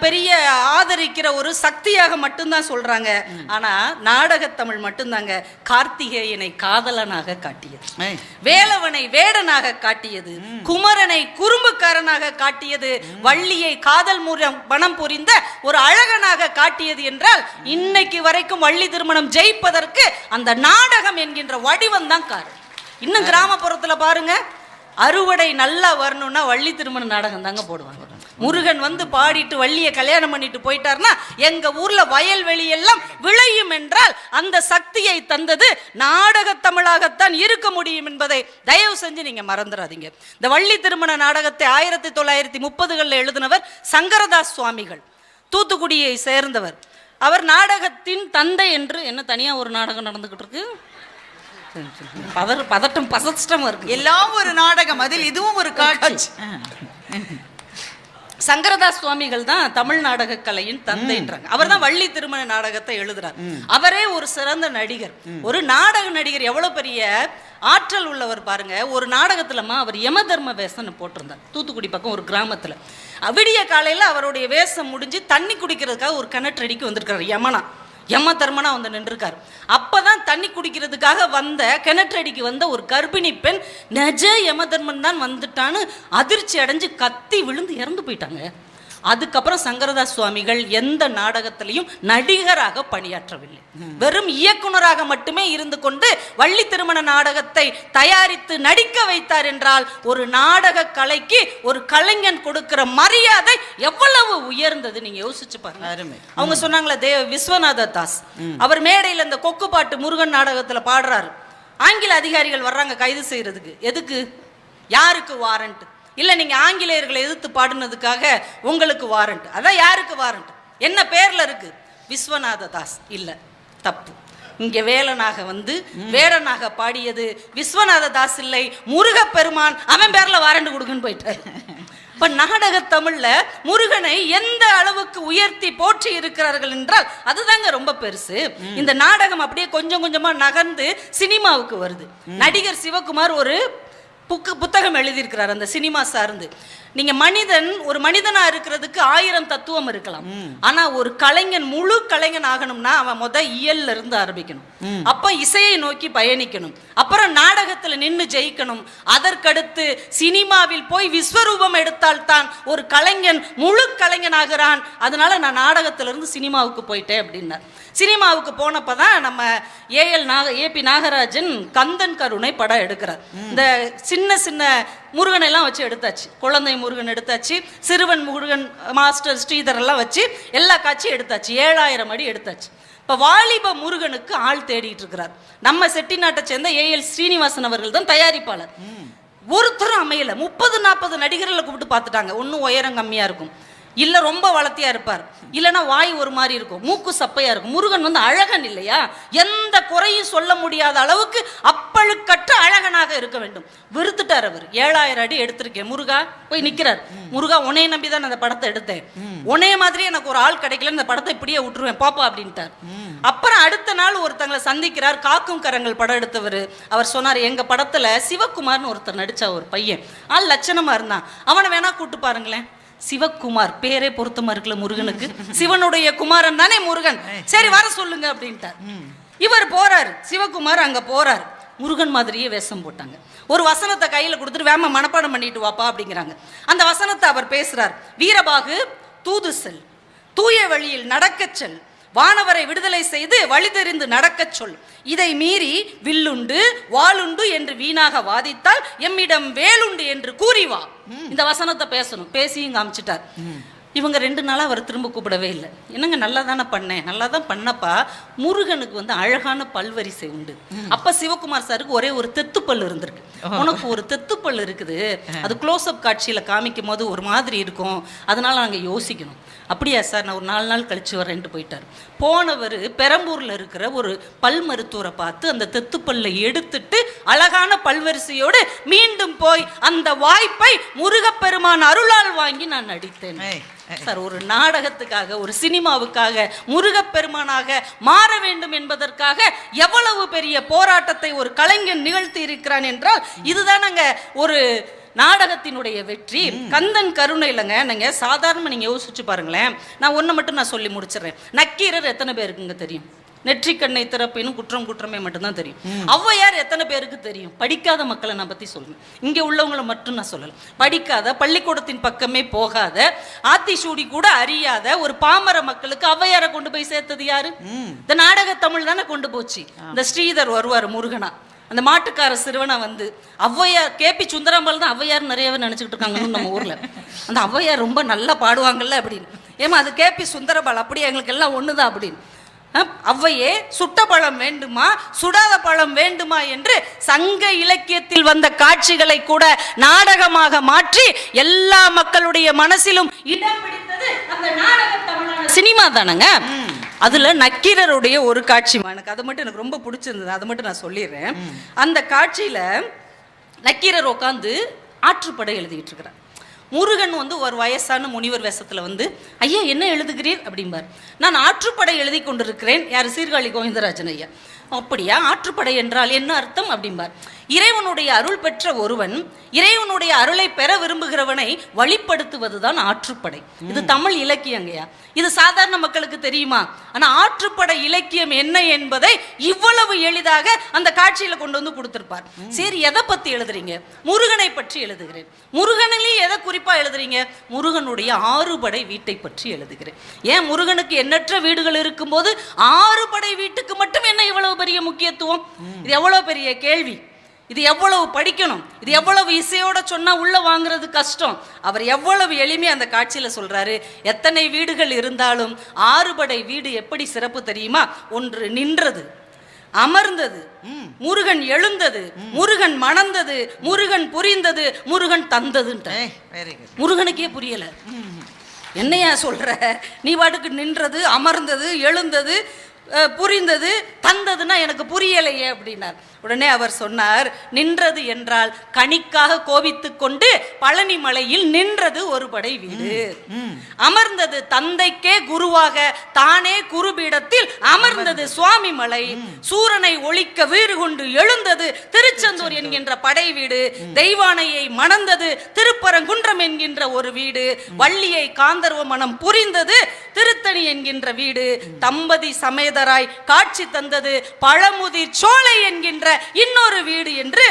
பெரிய ஆதரிக்கிற ஒரு சக்தியாக மட்டும்தான் சொல்றாங்க. ஆனா நாடக தமிழ் மட்டும்தாங்க கார்த்திகேயனை காதலனாக காட்டியது, வேலவனை வேடனாக காட்டியது, குமரனை குறும்புக்காரனாக காட்டியது, வள்ளியை காதல் மனம் புரிந்த ஒரு அழகனாக காட்டியது என்றால் இன்னைக்கு வரைக்கும் வள்ளி திருமணம் ஜெயிப்பதற்கு அந்த நாடகம் என்கின்ற வடிவம் தான் காரணம். இன்னும் கிராமப்புறத்துல பாருங்க, அறுவடை நல்லா வரணும்னா வள்ளி திருமண நாடகம் தாங்க போடுவாங்க. முருகன் பாடிட்டு வள்ளியை கல்யாணம் பண்ணிட்டு போயிட்டார்னா எங்க ஊர்ல வயல்வெளி எல்லாம் விளையும் என்றால் அந்த சக்தியை தந்தது நாடக தமிழாகத்தான் இருக்க முடியும் என்பதை தயவு செஞ்சு நீங்க மறந்துடாதீங்க. இந்த வள்ளி திருமண நாடகத்தை 1930களில் எழுதினவர் சங்கரதாஸ் சுவாமிகள், தூத்துக்குடியை சேர்ந்தவர். அவர் நாடகத்தின் தந்தை என்று என்ன தனியா ஒரு நாடகம் நடந்துகிட்டு இருக்கு, பதட்டம் பசஷ்டம் இருக்கு, எல்லாம் ஒரு நாடகம், அதில் இதுவும் ஒரு காட்சி. சங்கரதாஸ் சுவாமிகள் தான் தமிழ் நாடக கலையின் தந்தைன்றாங்க. அவர் தான் வள்ளி திருமண நாடகத்தை எழுதுறார். அவரே ஒரு சிறந்த நடிகர், ஒரு நாடக நடிகர். எவ்வளவு பெரிய ஆற்றல் உள்ளவர் பாருங்க. ஒரு நாடகத்துலமா அவர் யம தர்ம வேஷம் போட்டிருந்தார், தூத்துக்குடி பக்கம் ஒரு கிராமத்துல. விடிய காலையில அவருடைய வேஷம் முடிஞ்சு தண்ணி குடிக்கிறதுக்காக ஒரு கிணற்றடிக்கு வந்திருக்காரு யமனா. யம தர்மனா நின்றுருக்காரு. அப்பதான் தண்ணி குடிக்கிறதுக்காக வந்த கிணற்றடிக்கு வந்த ஒரு கர்ப்பிணி பெண் நெஜ யம தர்மன் தான் வந்துட்டான்னு அதிர்ச்சி அடைஞ்சு கத்தி விழுந்து இறந்து போயிட்டாங்க. அதுக்கப்புறம் சங்கரதாஸ் சுவாமிகள் எந்த நாடகத்திலையும் நடிகராக பணியாற்றவில்லை, வெறும் இயக்குனராக மட்டுமே இருந்து கொண்டு வள்ளி திருமண நாடகத்தை தயாரித்து நடிக்க வைத்தார் என்றால் ஒரு நாடக கலைக்கு ஒரு கலைஞன் கொடுக்கிற மரியாதை எவ்வளவு உயர்ந்தது நீங்க யோசிச்சு பாருங்க. அவங்க சொன்னாங்களே விஸ்வநாத தாஸ், அவர் மேடையில் இந்த கொக்கு பாட்டு முருகன் நாடகத்துல பாடுறாரு. ஆங்கில அதிகாரிகள் வர்றாங்க கைது செய்யறதுக்கு. எதுக்கு? யாருக்கு வாரண்ட்? இல்ல நீங்க ஆங்கிலேயர்களை எதிர்த்து பாடுனதுக்காக உங்களுக்கு வாரண்ட். அதான் யாருக்கு வாரண்ட்? என்ன பேர்ல இருக்கு? விஸ்வநாத தாஸ். இல்ல, தப்பு. இங்க வேலனாக வேடனாக பாடியது விஸ்வநாத தாஸ் இல்லை, முருகப்பெருமான். அவன் பேர்ல வாரண்ட் கொடுக்குன்னு போயிட்டாரு. இப்ப நாடக தமிழ்ல முருகனை எந்த அளவுக்கு உயர்த்தி போற்றி இருக்கிறார்கள் என்றால் அதுதாங்க ரொம்ப பெருசு. இந்த நாடகம் அப்படியே கொஞ்சம் கொஞ்சமா நகர்ந்து சினிமாவுக்கு வருது. நடிகர் சிவகுமார் ஒரு புத்தகம் எழுதியிருக்கிறார் அந்த சினிமா சார்ந்து. நீங்க ஒரு மனிதனா இருக்கிறதுக்கு 1000 தத்துவம் இருக்கலாம். ஆனா ஒரு கலைஞன் முழு கலைஞன் ஆகணும்னா அவன் இயல்ல இருந்து ஆரம்பிக்கணும், அப்ப இசையை நோக்கி பயணிக்கணும், அப்புறம் நாடகத்துல நின்று ஜெயிக்கணும், அதற்கடுத்து சினிமாவில் போய் விஸ்வரூபம் எடுத்தால் தான் ஒரு கலைஞன் முழு கலைஞன் ஆகிறான். அதனால நான் நாடகத்திலிருந்து சினிமாவுக்கு போயிட்டேன் அப்படின்னார். சினிமாவுக்கு போனப்பதான் நம்ம ஏபி நாகராஜன் கந்தன் கருணை படம் எடுக்கிறார். இந்த சின்ன சின்ன முருகன் எல்லாம் வச்சு எடுத்தாச்சு, குழந்தை முருகன் எடுத்தாச்சு, சிறுவன் முருகன், மாஸ்டர் ஸ்ரீதர் எல்லாம் வச்சு எல்லா காட்சியும் எடுத்தாச்சு, 7000 அடி எடுத்தாச்சு. இப்ப வாலிப முருகனுக்கு ஆள் தேடிட்டு இருக்கிறார். நம்ம செட்டிநாட்டை சேர்ந்த ஏஎல் ஸ்ரீனிவாசன் அவர்கள் தான் தயாரிப்பாளர். ஒருத்தரும் அமையல. 30-40 நடிகர்களை கூப்பிட்டு பார்த்துட்டாங்க, ஒன்னும் உயரம் கம்மியா இருக்கும். இல்ல ரொம்ப வளர்த்தியா இருப்பார், இல்லைன்னா வாய் ஒரு மாதிரி இருக்கும், மூக்கு சப்பையா இருக்கும். முருகன் வந்து அழகன் இல்லையா, எந்த குறையும் சொல்ல முடியாத அளவுக்கு அப்பழுக்கற்ற அழகனாக இருக்க வேண்டும். வெறுத்துட்டார் அவர். 7000 அடி எடுத்திருக்கேன் முருகா, போய் நிக்கிறார். முருகா உன்னைய நம்பி தான் அந்த படத்தை எடுத்தேன், உன்னைய மாதிரி எனக்கு ஒரு ஆள் கிடைக்கல, இந்த படத்தை இப்படியே விட்டுருவேன் பாப்பா அப்படின்ட்டார். அப்புறம் அடுத்த நாள் ஒருத்தங்களை சந்திக்கிறார், காக்கும் கரங்கள் படம் எடுத்தவர். அவர் சொன்னார், எங்க படத்துல சிவகுமார்னு ஒருத்தர் நடிச்ச ஒரு பையன், ஆள் லட்சணமா இருந்தான், அவனை வேணா கூட்டு பாருங்களேன். சிவகுமார் பேரே பொருத்தமா இருக்குல்ல முருகனுக்கு, சிவனுடைய குமாரன் தானே முருகன், சரி வர சொல்லுங்க அப்படின்ட்டார். இவர் போறாரு, சிவகுமார் அங்க போறார். முருகன் மாதிரியே வேஷம் போட்டாங்க. ஒரு வசனத்தை கையில கொடுத்துட்டு வேம மனப்பாடம் பண்ணிட்டு வாப்பா அப்படிங்கிறாங்க. அந்த வசனத்தை அவர் பேசுறார். வீரபாகு தூது செல், தூய வழியில் நடக்கச் செல், வானவரை விடுதலை செய்து வழி தெரிந்து நடக்கச் சொல், இதை மீறி வில்லுண்டு வாளுண்டு என்று வீணாக வாதித்தால் எம்மிடம் வேலுண்டு என்று கூறி வா. இந்த வசனத்தை பேசணும். பேசியும் காமிச்சிட்டார். இவங்க 2 நாளா அவர் திரும்ப கூப்பிடவே இல்லை. என்னங்க நல்லா தானே பண்ணேன், நல்லா தான் பண்ணப்பா, முருகனுக்கு வந்து அழகான பல்வரிசை உண்டு. அப்ப சிவகுமார் சாருக்கு ஒரே ஒரு தெத்துப்பல் இருந்திருக்கு. உனக்கு ஒரு தெத்துப்பல் இருக்குது, அது க்ளோஸ்அப் காட்சியில காமிக்கும் போது ஒரு மாதிரி இருக்கும், அதனால நாங்கள் யோசிக்கணும். அப்படியா சார், நான் ஒரு 4 நாள் கழிச்சு வரேன்ட்டு போயிட்டார். போனவர் பெரம்பூர்ல இருக்கிற ஒரு பல் மருத்துவரை பார்த்து அந்த தெத்துப்பல்லை எடுத்துட்டு அழகான பல்வரிசையோடு மீண்டும் போய் அந்த வாய்ப்பை முருகப்பெருமான் அருளால் வாங்கி நான் நடித்தேன். சார், ஒரு நாடகத்துக்காக, ஒரு சினிமாவுக்காக, முருகப்பெருமானாக மாற வேண்டும் என்பதற்காக எவ்வளவு பெரிய போராட்டத்தை ஒரு கலைஞன் நிகழ்த்தி இருக்கிறான் என்றால் இதுதானங்க ஒரு நாடகத்தினுடைய வெற்றி. கந்தன் கருணை இல்லைங்க. நீங்க சாதாரண நீங்க யோசிச்சு பாருங்களேன். நான் ஒண்ணு மட்டும் நான் சொல்லி முடிச்சிடறேன். நக்கீரர் எத்தனை பேருக்குங்க தெரியும்? நெற்றிக்கண்ணை திறப்பினும் குற்றம் குற்றமே மட்டும்தான் தெரியும். ஔவையார் எத்தனை பேருக்கு தெரியும்? படிக்காத மக்களை நான் பத்தி சொல்றேன், இங்க உள்ளவங்களை மட்டும் நான் சொல்லல. படிக்காத, பள்ளிக்கூடத்தின் பக்கமே போகாத, ஆத்திசூடி கூட அறியாத ஒரு பாமர மக்களுக்கு ஔவையாரை கொண்டு போய் சேர்த்தது யாரு? இந்த நாடக தமிழ் தானே கொண்டு போச்சு. இந்த ஸ்ரீதர் வருவார் முருகனா, அந்த மாட்டுக்கார சிறுவனை வந்து ஔவையார், கேபி சுந்தராம்பாள் தான் ஔவையார் நிறையவே நினைச்சுக்கிட்டு இருக்காங்கன்னு நம்ம ஊர்ல. அந்த ஔவையார் ரொம்ப நல்லா பாடுவாங்கல்ல அப்படின்னு. ஏமா அது கேபி சுந்தரம்பாள், அப்படியே எங்களுக்கு எல்லாம் ஒண்ணுதான் அப்படின்னு. ஔவையே சுட்ட பழம் வேண்டுமா சுடாத பழம் வேண்டுமா என்று சங்க இலக்கியத்தில் வந்த காட்சிகளை கூட நாடகமாக மாற்றி எல்லா மக்களுடைய மனசிலும் இடம் பிடித்தது அந்த நாடக தமிழான சினிமா தானங்க. அதுல நக்கீரருடைய ஒரு காட்சி எனக்கு அது மட்டும் எனக்கு ரொம்ப பிடிச்சிருந்தது, அதை மட்டும் நான் சொல்லிடுறேன். அந்த காட்சியில நக்கீரர் உட்காந்து ஆற்றுப்படை எழுதிட்டு இருக்கிறார். முருகன் வந்து ஒரு வயசான முனிவர் வேஷத்துல வந்து, ஐயா என்ன எழுதுகிறீர் அப்படிம்பார். நான் ஆற்றுப்படை எழுதி கொண்டிருக்கிறேன். யார்? சீர்காழி கோவிந்தராஜன் ஐயா. அப்படியா, ஆற்றுப்படை என்றால் என்ன அர்த்தம் அப்படிம்பார். இறைவனுடைய அருள் பெற்ற ஒருவன் இறைவனுடைய அருளை பெற விரும்புகிறவனை வழிப்படுத்துவதுதான் ஆற்றுப்படை. இது தமிழ் இலக்கியங்கய்யா. இது சாதாரண மக்களுக்கு தெரியுமா? ஆனா ஆற்றுப்படை இலக்கியம் என்ன என்பதை இவ்வளவு எளிதாக அந்த காட்சியில கொண்டு வந்து கொடுத்திருப்பார். சரி, எதை பத்தி எழுதுறீங்க? முருகனை பற்றி எழுதுகிறேன். முருகனிலே எதை குறிப்பா எழுதுறீங்க? முருகனுடைய 6 படை வீட்டை பற்றி எழுதுகிறேன். ஏன், முருகனுக்கு எண்ணற்ற வீடுகள் இருக்கும்போது 6 படை வீட்டுக்கு மட்டும் என்ன இவ்வளவு பெரிய முக்கியத்துவம்? இது எவ்வளவு பெரிய கேள்வி. இது எவ்வளவு படிக்கணும், இது எவ்வளவு இசையோட சொன்னா உள்ள வாங்குறது கஷ்டம். அவர் எவ்வளவு எளிமையா அந்த காட்சியில சொல்றாரு. எத்தனை வீடுகள் இருந்தாலும் 6 படை வீடு எப்படி சிறப்பு தெரியுமா? ஒன்று நின்றது, அமர்ந்தது, முருகன் எழுந்தது, முருகன் மணந்தது, முருகன் புரிந்தது, முருகன் தந்ததுன்ற. முருகனுக்கே புரியல. என்னையா சொல்ற நீ? பாட்டுக்கு நின்றது, அமர்ந்தது, எழுந்தது, புரிந்தது, தந்ததுன்னா எனக்கு புரியலையே அப்படின்னார். உடனே அவர் சொன்னார், நின்றது என்றால் கனிக்காக கோபித்துக் கொண்டு பழனி மலையில் நின்றது ஒரு படை வீடு. அமர்ந்தது தந்தைக்கே குருவாக தானே குருபீடத்தில் அமர்ந்தது சுவாமி மலை. சூரனை ஒழிக்க வீறு கொண்டு எழுந்தது திருச்செந்தூர் என்கின்ற படை வீடு. தெய்வானையை மணந்தது திருப்பரங்குன்றம் என்கின்ற ஒரு வீடு. வள்ளியை காந்தர்வ மனம் புரிந்தது திருத்தணி என்கின்ற வீடு. தம்பதி சமேதராய் காட்சி தந்தது பழமுதிர் சோலை என்கின்ற இன்னொரு வீடு என்று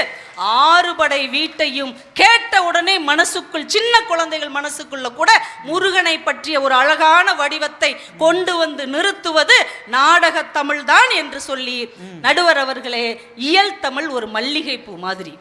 6 படை வீட்டையும் கேட்ட உடனே மனசுக்குள், சின்ன குழந்தைகள் மனசுக்குள்ள கூட முருகனை பற்றிய ஒரு அழகான வடிவத்தை கொண்டு வந்து நிறுத்துவது நாடக தமிழ் தான் என்று சொல்லி, நடுவர் அவர்களே, இயல் தமிழ் ஒரு மல்லிகை பூ மாதிரி,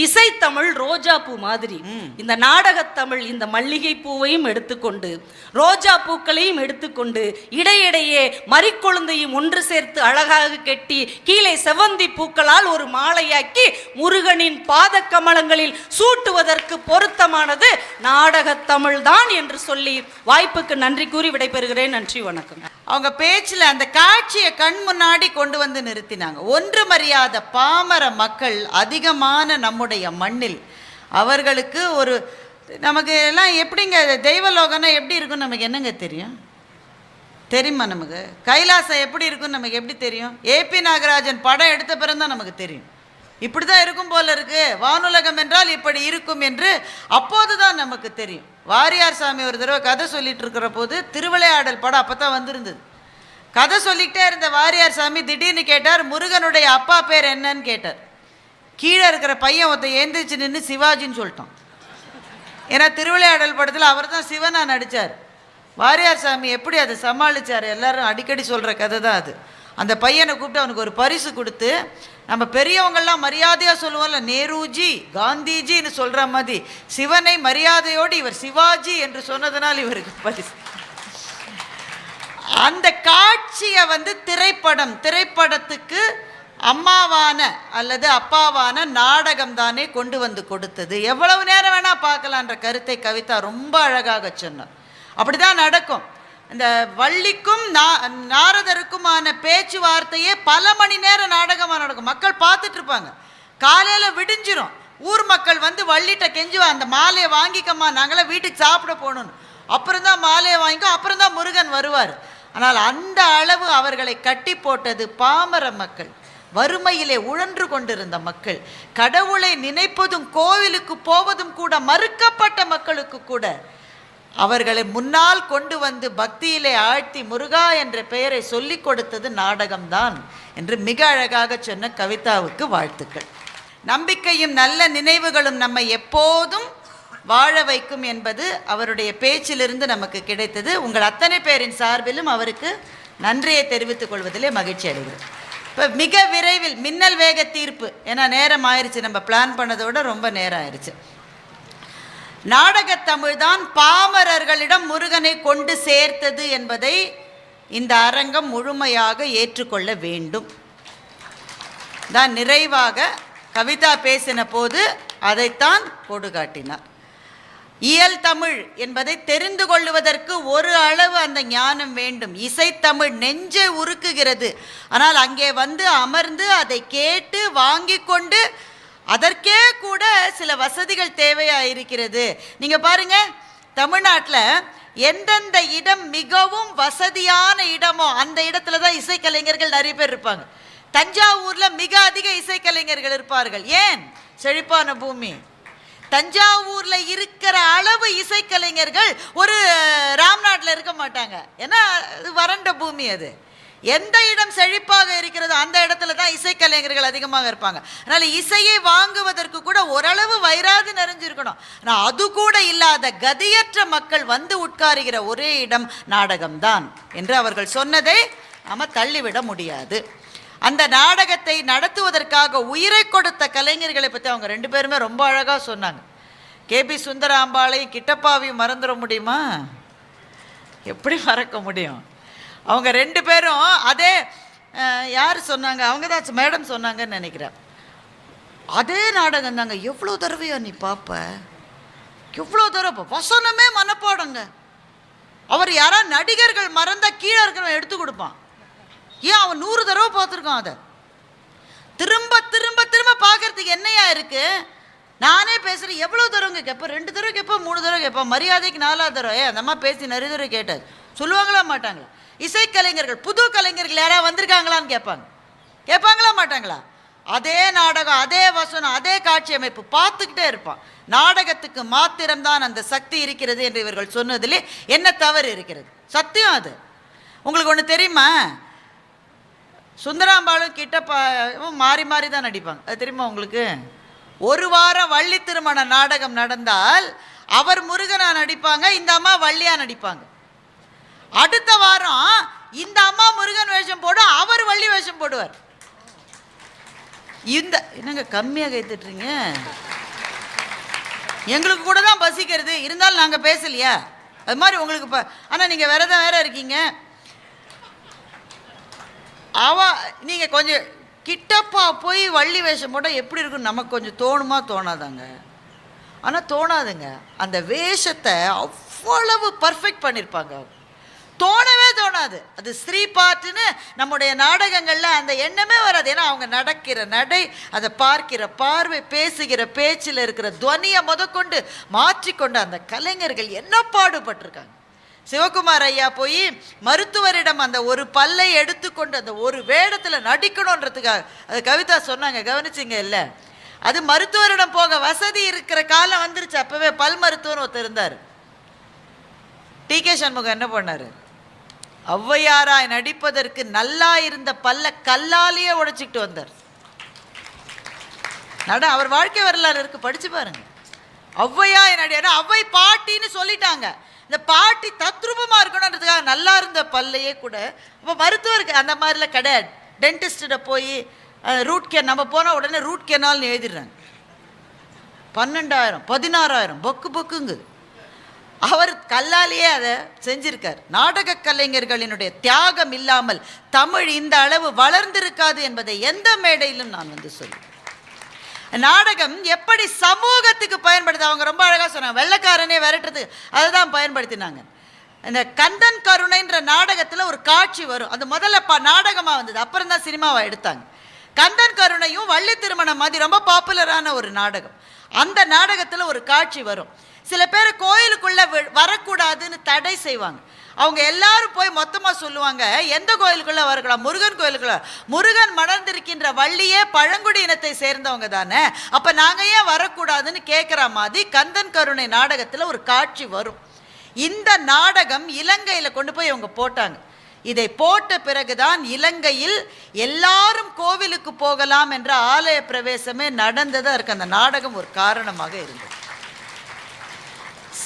இசை தமிழ் ரோஜா பூ மாதிரி, இந்த நாடக தமிழ் இந்த மல்லிகை பூவையும் எடுத்துக்கொண்டு ரோஜா பூக்களையும் எடுத்துக்கொண்டு இடையிடையே மறிக்கொழுந்தையும் ஒன்று சேர்த்து அழகாக கட்டி கீழே செவந்தி பூக்களால் ஒரு மாலையாக்கி முருகன் முருகனின் பாத கமலங்களில் சூட்டுவதற்கு பொருத்தமானது நாடகத் தமிழ்தான் என்று சொல்லி வாய்ப்புக்கு நன்றி கூறி விடைபெறுகிறேன். நன்றி, வணக்கம். அவங்க பேச்சில் அந்த காட்சியை கண் முன்னாடி கொண்டு வந்து நிறுத்தினாங்க. ஒன்றுமறியாத பாமர மக்கள் அதிகமான நம்முடைய மண்ணில் அவர்களுக்கு ஒரு நமக்கு எல்லாம் எப்படிங்க தெய்வலோகனா எப்படி இருக்குன்னு நமக்கு என்னங்க தெரியும்? தெரியுமா? நமக்கு கைலாசம் எப்படி இருக்குன்னு நமக்கு எப்படி தெரியும்? ஏபி நாகராஜன் படம் எடுத்த பிறகு தான் நமக்கு தெரியும். இப்படி தான் இருக்கும் போல இருக்கு, வானுலகம் என்றால் இப்படி இருக்கும் என்று அப்போது தான் நமக்கு தெரியும். வாரியார் சாமி ஒரு தடவை கதை சொல்லிட்டு இருக்கிற போது திருவிளையாடல் படம் அப்போ தான் வந்திருந்தது. கதை சொல்லிக்கிட்டே இருந்த வாரியார் சாமி திடீர்னு கேட்டார், முருகனுடைய அப்பா பேர் என்னன்னு கேட்டார். கீழே இருக்கிற பையன் ஒருத்தன் ஏந்திரிச்சு நின்று சிவாஜின்னு சொல்லிட்டான். ஏன்னா திருவிளையாடல் படத்தில் அவர் தான் சிவனா நடித்தார். வாரியார் சாமி எப்படி அதை சமாளித்தார்? எல்லாரும் அடிக்கடி சொல்கிற கதை தான் அது. அந்த பையனை கூப்பிட்டு அவனுக்கு ஒரு பரிசு கொடுத்து, நம்ம பெரியவங்கள்லாம் மரியாதையாக சொல்லுவோம்ல, நேருஜி காந்திஜின்னு சொல்கிற மாதிரி சிவனை மரியாதையோடு இவர் சிவாஜி என்று சொன்னதுனால் இவருக்கு பரிசு. அந்த காட்சியை திரைப்படத்துக்கு அம்மாவான அல்லது அப்பாவான நாடகம் தானே கொண்டு வந்து கொடுத்தது. எவ்வளவு நேரம் வேணா பார்க்கலான்ற கருத்தை கவிதா ரொம்ப அழகாக சொன்னார். அப்படிதான் நடக்கும். இந்த வள்ளிக்கும் நாரதருக்குமான பேச்சுவார்த்தையே பல மணி நேரம் நாடகமாக நடக்கும். மக்கள் பார்த்துட்டு இருப்பாங்க. காலையில் விடிஞ்சிரும். ஊர் மக்கள் வள்ளிட்ட கெஞ்சுவா, அந்த மாலையை வாங்கிக்கம்மா, நாங்களாம் வீட்டுக்கு சாப்பிட போகணுன்னு. அப்புறம் தான் மாலையை வாங்கிக்கோ, அப்புறம் தான் முருகன் வருவார். ஆனால் அந்த அளவு அவர்களை கட்டி போட்டது பாமர மக்கள், வறுமையிலே உழன்று கொண்டிருந்த மக்கள், கடவுளை நினைப்பதும் கோவிலுக்கு போவதும் கூட மறுக்கப்பட்ட மக்களுக்கு கூட அவர்களை முன்னால் கொண்டு வந்து பக்தியிலே ஆழ்த்தி முருகா என்ற பெயரை சொல்லிக் கொடுத்தது நாடகம்தான் என்று மிக அழகாக சொன்ன கவிதாவுக்கு வாழ்த்துக்கள். நம்பிக்கையும் நல்ல நினைவுகளும் நம்மை எப்போதும் வாழ வைக்கும் என்பது அவருடைய பேச்சிலிருந்து நமக்கு கிடைத்தது. உங்கள் அத்தனை பேரின் சார்பிலும் அவருக்கு நன்றியை தெரிவித்துக் கொள்வதிலே மகிழ்ச்சி அடைகிறேன். இப்போ மிக விரைவில் மின்னல் வேக தீர்ப்பு, ஏன்னா நேரம் ஆயிடுச்சு, நம்ம பிளான் பண்ணதோட ரொம்ப நேரம் ஆயிடுச்சு. நாடகத்தமிழ் தான் பாமரர்களிடம் முருகனை கொண்டு சேர்த்தது என்பதை இந்த அரங்கம் முழுமையாக ஏற்றுக்கொள்ள வேண்டும். தான் நிறைவாக கவிதா பேசின போது அதைத்தான் கோடு காட்டினார். இயல் தமிழ் என்பதை தெரிந்து கொள்வதற்கு ஒரு அளவு அந்த ஞானம் வேண்டும். இசைத்தமிழ் நெஞ்சை உருக்குகிறது. ஆனால் அங்கே அமர்ந்து அதை கேட்டு வாங்கி கொண்டு அதற்கே கூட சில வசதிகள் தேவையாக இருக்கிறது. நீங்கள் பாருங்க, தமிழ்நாட்டில் எந்தெந்த இடம் மிகவும் வசதியான இடமோ அந்த இடத்துல தான் இசைக்கலைஞர்கள் நிறைய பேர் இருப்பாங்க. தஞ்சாவூரில் மிக அதிக இசைக்கலைஞர்கள் இருப்பார்கள். ஏன்? செழிப்பான பூமி. தஞ்சாவூரில் இருக்கிற அளவு இசைக்கலைஞர்கள் ஒரு ராம்நாட்டில் இருக்க மாட்டாங்க. ஏன்னா அது வறண்ட பூமி. அது எந்த இடம் செழிப்பாக இருக்கிறதோ அந்த இடத்துல தான் இசைக்கலைஞர்கள் அதிகமாக இருப்பாங்க. அதனால் இசையை வாங்குவதற்கு கூட ஓரளவு வயிறாது நிறைஞ்சிருக்கணும். ஆனால் அது கூட இல்லாத கதியற்ற மக்கள் உட்காருகிற ஒரே இடம் நாடகம்தான் என்று அவர்கள் சொன்னதை நாம் தள்ளிவிட முடியாது. அந்த நாடகத்தை நடத்துவதற்காக உயிரை கொடுத்த கலைஞர்களை பற்றி அவங்க ரெண்டு பேருமே ரொம்ப அழகாக சொன்னாங்க. கேபி சுந்தராம்பாளையும் கிட்டப்பாவையும் மறந்துட முடியுமா? எப்படி மறக்க முடியும்? அவங்க ரெண்டு பேரும் அதே யார் சொன்னாங்க? அவங்க தான் மேடம் சொன்னாங்கன்னு நினைக்கிறேன். அதே நாடகம் தாங்க. எவ்வளோ தடவையா நீ பார்ப்ப? எவ்வளோ தடவை வசனமே மனப்பாடங்க. அவர் யாராவது நடிகர்கள் மறந்தால் கீழே இருக்கிறவன் எடுத்து கொடுப்பான். ஏன் அவன் 100 தடவை பார்த்துருக்கான். அதை திரும்ப திரும்ப திரும்ப பார்க்கறதுக்கு என்னையா இருக்கு? நானே பேசுகிறேன். எவ்வளோ தடவைங்க கேட்பேன்? 2 தடவை கேட்பேன், 3 தடவை கேட்பேன். மரியாதைக்கு 4ஆவது தடவை அந்த அம்மா பேசி நிறைய தடவை கேட்டாது. சொல்லுவாங்களா மாட்டாங்களா? இசைக்கலைஞர்கள் புது கலைஞர்கள் யாராவது வந்திருக்காங்களான்னு கேட்பாங்களா மாட்டாங்களா? அதே நாடகம், அதே வசனம், அதே காட்சி அமைப்பு பார்த்துக்கிட்டே இருப்பான். நாடகத்துக்கு மாத்திரம்தான் அந்த சக்தி இருக்கிறது என்று இவர்கள் சொன்னதிலே என்ன தவறு இருக்கிறது? சத்தியம் அது. உங்களுக்கு ஒன்று தெரியுமா? சுந்தராம்பாளும் கிட்டப்பாவும் மாறி மாறி தான் நடிப்பாங்க. அது தெரியுமா உங்களுக்கு? ஒரு வாரம் வள்ளி திருமண நாடகம் நடந்தால் அவர் முருகனா நடிப்பாங்க, இந்த அம்மா வள்ளியா நடிப்பாங்க. அடுத்த வாரம் இந்த அம்மா முருகன் வேஷம் போடும், அவர் வள்ளி வேஷம் போடுவார். இந்த என்னங்க கம்மியாக கைத்துட்றீங்க? எங்களுக்கு கூட தான் பசிக்கிறது, இருந்தாலும் நாங்கள் பேசலையா? அது மாதிரி உங்களுக்கு இப்போ. ஆனால் நீங்கள் வேற இருக்கீங்க. நீங்கள் கொஞ்சம் கிட்டப்பா போய் வள்ளி வேஷம் போட்டால் எப்படி இருக்குன்னு நமக்கு கொஞ்சம் தோணுமா தோணாதாங்க? ஆனால் தோணாதுங்க. அந்த வேஷத்தை அவ்வளவு பர்ஃபெக்ட் பண்ணியிருப்பாங்க. தோணவே தோணாது. அது ஸ்திரீ பாட்டுன்னு நம்முடைய நாடகங்களில் அந்த எண்ணமே வராது. ஏன்னா அவங்க நடக்கிற நடை, அதை பார்க்கிற பார்வை, பேசுகிற பேச்சில் இருக்கிற துவனியை முதற்கொண்டு மாற்றிக்கொண்டு அந்த கலைஞர்கள் என்ன பாடுபட்டிருக்காங்க. சிவகுமார் ஐயா போய் மருத்துவரிடம் அந்த ஒரு பல்லை எடுத்துக்கொண்டு அந்த ஒரு வேடத்தில் நடிக்கணுன்றதுக்காக அது கவிதா சொன்னாங்க, கவனிச்சிங்க இல்லை? அது மருத்துவரிடம் போக வசதி இருக்கிற காலம் வந்துருச்சு. அப்போவே பல் மருத்துவர் ஒருத்தர் இருந்தார். டி.கே. சண்முகம் என்ன பண்ணார்? ஔவையாராய் நடிப்பதற்கு நல்லா இருந்த பல்ல கல்லாலேயே உடைச்சிக்கிட்டு வந்தார். அவர் வாழ்க்கை வரலாறு இருக்கு, படிச்சு பாருங்க. ஔவையாய் நடிகா ஔவை பாட்டின்னு சொல்லிட்டாங்க. இந்த பாட்டி தத்ரூபமாக இருக்கணுன்றதுக்காக நல்லா இருந்த பல்லையே கூட இப்போ மருத்துவருக்கு அந்த மாதிரிலாம் கிடையாது. டென்டிஸ்ட போய் ரூட் கேன் நம்ம போனால் உடனே ரூட் கேனால்னு எழுதிடுறாங்க. 12,000 16,000 பொக்குங்குது. அவர் கல்லாலேயே அதை செஞ்சிருக்கார். நாடக கலைஞர்களினுடைய தியாகம் இல்லாமல் தமிழ் இந்த அளவு வளர்ந்திருக்காது என்பதை எந்த மேடையிலும் நான் சொல்லுவேன். நாடகம் எப்படி சமூகத்துக்கு பயன்படுது, அவங்க ரொம்ப அழகாக சொன்னாங்க. வெள்ளைக்காரனே விரட்டுறது அதை தான் பயன்படுத்தினாங்க. இந்த கந்தன் கருணைன்ற நாடகத்தில் ஒரு காட்சி வரும். அது முதல்ல நாடகமாக வந்தது, அப்புறம் தான் சினிமாவை எடுத்தாங்க. கந்தன் கருணையும் வள்ளி திருமணம் மாதிரி ரொம்ப பாப்புலரான ஒரு நாடகம். அந்த நாடகத்தில் ஒரு காட்சி வரும். சில பேர் கோயிலுக்குள்ளே வரக்கூடாதுன்னு தடை செய்வாங்க. அவங்க எல்லாரும் போய் மொத்தமாக சொல்லுவாங்க, எந்த கோயிலுக்குள்ளே வரக்கூடாது? முருகன் கோயிலுக்குள்ள. முருகன் மணர்ந்திருக்கின்ற வள்ளியே பழங்குடி இனத்தை சேர்ந்தவங்க தானே, அப்போ நாங்கள் ஏன் வரக்கூடாதுன்னு கேட்குற மாதிரி கந்தன் கருணை நாடகத்தில் ஒரு காட்சி வரும். இந்த நாடகம் இலங்கையில் கொண்டு போய் அவங்க போட்டாங்க. இதை போட்ட பிறகுதான் இலங்கையில் எல்லாரும் கோவிலுக்கு போகலாம் என்ற ஆலய பிரவேசமே நடந்தது. அதற்கு அந்த நாடகம் ஒரு காரணமாக இருந்தது.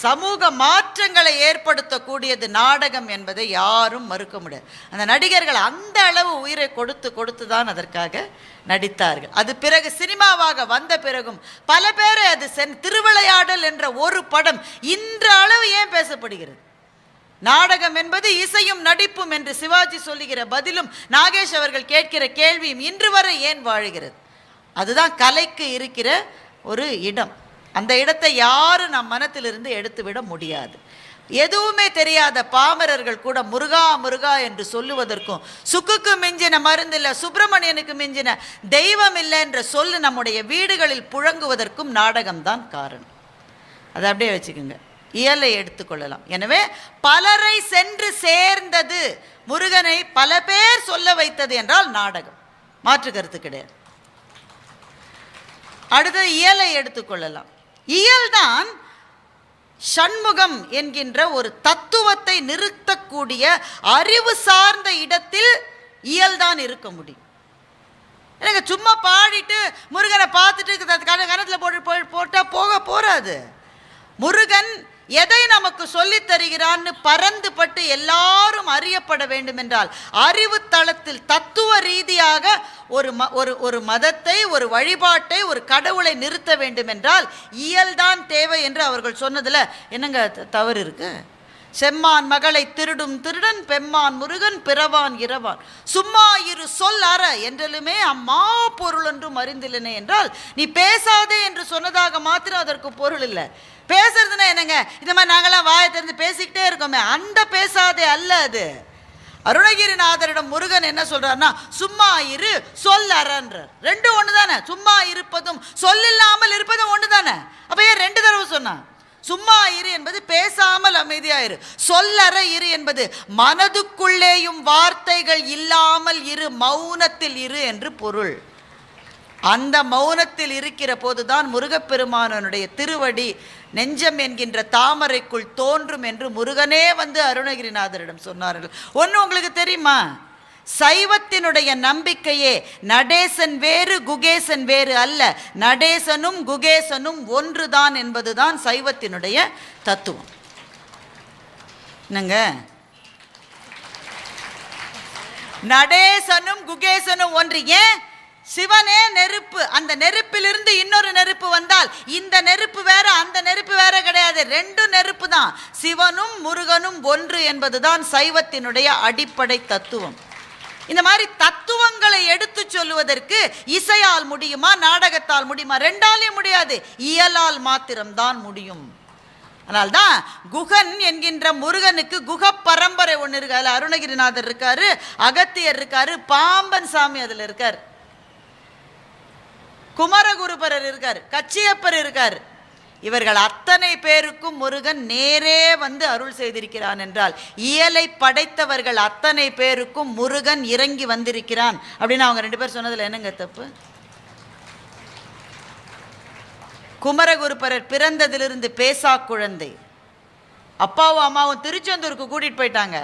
சமூக மாற்றங்களை ஏற்படுத்தக்கூடியது நாடகம் என்பதை யாரும் மறுக்க முடியாது. அந்த நடிகர்கள் அந்த அளவு உயிரை கொடுத்து தான் அதற்காக நடித்தார்கள். அது பிறகு சினிமாவாக வந்த பிறகும் பல பேரை அது திருவிளையாடல் என்ற ஒரு படம் இன்று அளவு ஏன் பேசப்படுகிறது? நாடகம் என்பது இசையும் நடிப்பும் என்று சிவாஜி சொல்லுகிற பதிலும் நாகேஷ் அவர்கள் கேட்கிற கேள்வியும் இன்று வரை ஏன் வாழுகிறது? அதுதான் கலைக்கு இருக்கிற ஒரு இடம். அந்த இடத்தை யாரும் நம் மனத்திலிருந்து எடுத்துவிட முடியாது. எதுவுமே தெரியாத பாமரர்கள் கூட முருகா முருகா என்று சொல்லுவதற்கும், சுக்குக்கு மிஞ்சின மருந்து இல்லை, சுப்பிரமணியனுக்கு மிஞ்சின தெய்வம் இல்லை என்ற சொல்லு நம்முடைய வீடுகளில் புழங்குவதற்கும் நாடகம்தான் காரணம். அதை அப்படியே வச்சுக்கோங்க, இயலை எடுத்துக்கொள்ளலாம். எனவே பலரை சென்று சேர்ந்தது, முருகனை பல பேர் சொல்ல வைத்தது என்றால் நாடகம், மாற்று கருத்து கிடையாது. அடுத்தது இயலை எடுத்துக்கொள்ளலாம். இயல்தான் சண்முகம் என்கின்ற ஒரு தத்துவத்தை நிறுத்தக்கூடிய அறிவு சார்ந்த இடத்தில் இயல்தான் இருக்க முடியும். எனக்கு சும்மா பாடிட்டு முருகனை பார்த்துட்டு கணத்தில் போட்டால் போகாது. முருகன் எதை நமக்கு சொல்லித் தருகிறான்னு பறந்து பட்டு எல்லாரும் அறியப்பட வேண்டும் என்றால் அறிவு தளத்தில் தத்துவ ரீதியாக ஒரு மதத்தை, ஒரு வழிபாட்டை, ஒரு கடவுளை நிறுத்த வேண்டும் என்றால் இயல்தான் தேவை என்று அவர்கள் சொன்னதில் என்னங்க தவறு இருக்கு? செம்மான் மகளை திருடும் திருடன் பெம்மான் முருகன் பிறவான் இரவான் சும்மா இரு சொல் அற என்றலுமே அம்மா பொருள் என்றும் அறிந்தில்லை என்றால் நீ பேசாதே என்று சொன்னதாக மாத்திரம் அதற்கு பொருள் இல்லை. பேசுறதுன்னா என்னங்க? இந்த மாதிரி நாங்களாம் வாயை திறந்து பேசிக்கிட்டே இருக்கோமே, அந்த பேசாதே அல்ல அது. அருணகிரிநாதரிடம் முருகன் என்ன சொல்றாருன்னா சும்மா இரு சொல் அறன்றார். ரெண்டும் ஒன்று தானே. சும்மா இருப்பதும் சொல்லில்லாமல் இருப்பதும் ஒன்று தானே. அப்போ ஏன் 2 தடவை சொன்னான்? சும்மா இரு என்பது பேசாமல் அமைதியாயிரு, சொல்லற இரு என்பது மனதுக்குள்ளேயும் வார்த்தைகள் இல்லாமல் இரு, மௌனத்தில் இரு என்று பொருள். அந்த மௌனத்தில் இருக்கிற போதுதான் முருகப்பெருமானுடைய திருவடி நெஞ்சம் என்கின்ற தாமரைக்குள் தோன்றும் என்று முருகனே வந்து அருணகிரிநாதரிடம் சொன்னார்கள். ஒன்று உங்களுக்கு தெரியுமா? சைவத்தினுடைய நம்பிக்கையே நடேசன் வேறு குகேசன் வேறு அல்ல, நடேசனும் குகேசனும் ஒன்றுதான் என்பதுதான் சைவத்தினுடைய தத்துவம். என்னங்க, நடேசனும் குகேசனும் ஒன்று. ஏன்? சிவனே நெருப்பு, அந்த நெருப்பிலிருந்து இன்னொரு நெருப்பு வந்தால் இந்த நெருப்பு வேற அந்த நெருப்பு வேற கிடையாது, 2 நெருப்பு தான். சிவனும் முருகனும் ஒன்று என்பதுதான் சைவத்தினுடைய அடிப்படை தத்துவம். இந்த மாதிரி தத்துவங்களை எடுத்து சொல்லுவதற்கு இசையால் முடியுமா, நாடகத்தால் முடியுமா? ரெண்டாலையும் முடியாது, இயலால் மாத்திரம்தான் முடியும். அதனால்தான் குகன் என்கின்ற முருகனுக்கு குக பரம்பரை ஒன்று இருக்கு. அதில் அருணகிரிநாதர் இருக்காரு, அகத்தியர் இருக்காரு, பாம்பன் சாமி அதில் இருக்கார், குமரகுருபரர் இருக்கார், கச்சியப்பர் இருக்கார். இவர்கள் அத்தனை பேருக்கும் முருகன் நேரே வந்து அருள் செய்திருக்கிறான் என்றால், இயலை படைத்தவர்கள் அத்தனை பேருக்கும் முருகன் இறங்கி வந்திருக்கிறான் அப்படின்னு அவங்க 2 பேர் சொன்னதில் என்னங்க தப்பு? குமரகுருபரர் பிறந்ததிலிருந்து பேசா குழந்தை. அப்பாவும் அம்மாவும் திருச்செந்தூருக்கு கூட்டிகிட்டு போயிட்டாங்க.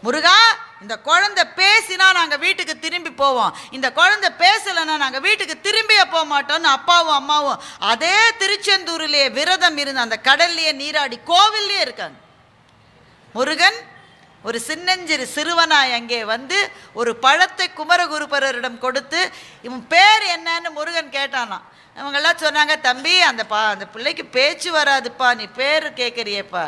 முருகா, இந்த குழந்தை பேசினா நாங்கள் வீட்டுக்கு திரும்பி போவோம், இந்த குழந்தை பேசலைன்னா நாங்கள் வீட்டுக்கு திரும்பியே போக மாட்டோம்னு அப்பாவும் அம்மாவும் அதே திருச்செந்தூரிலே விரதம் இருந்து அந்த கடல்லையே நீராடி கோவில்லே இருக்காங்க. முருகன் ஒரு சின்னஞ்சிறு சிறுவனாய் அங்கே வந்து ஒரு பழத்தை குமரகுருபரரிடம் கொடுத்து, இவன் பேர் என்னன்னு முருகன் கேட்டானா. இவங்கெல்லாம் சொன்னாங்க, தம்பி அந்த பிள்ளைக்கு பேச்சு வராதுப்பா, நீ பேர் கேட்குறியப்பா.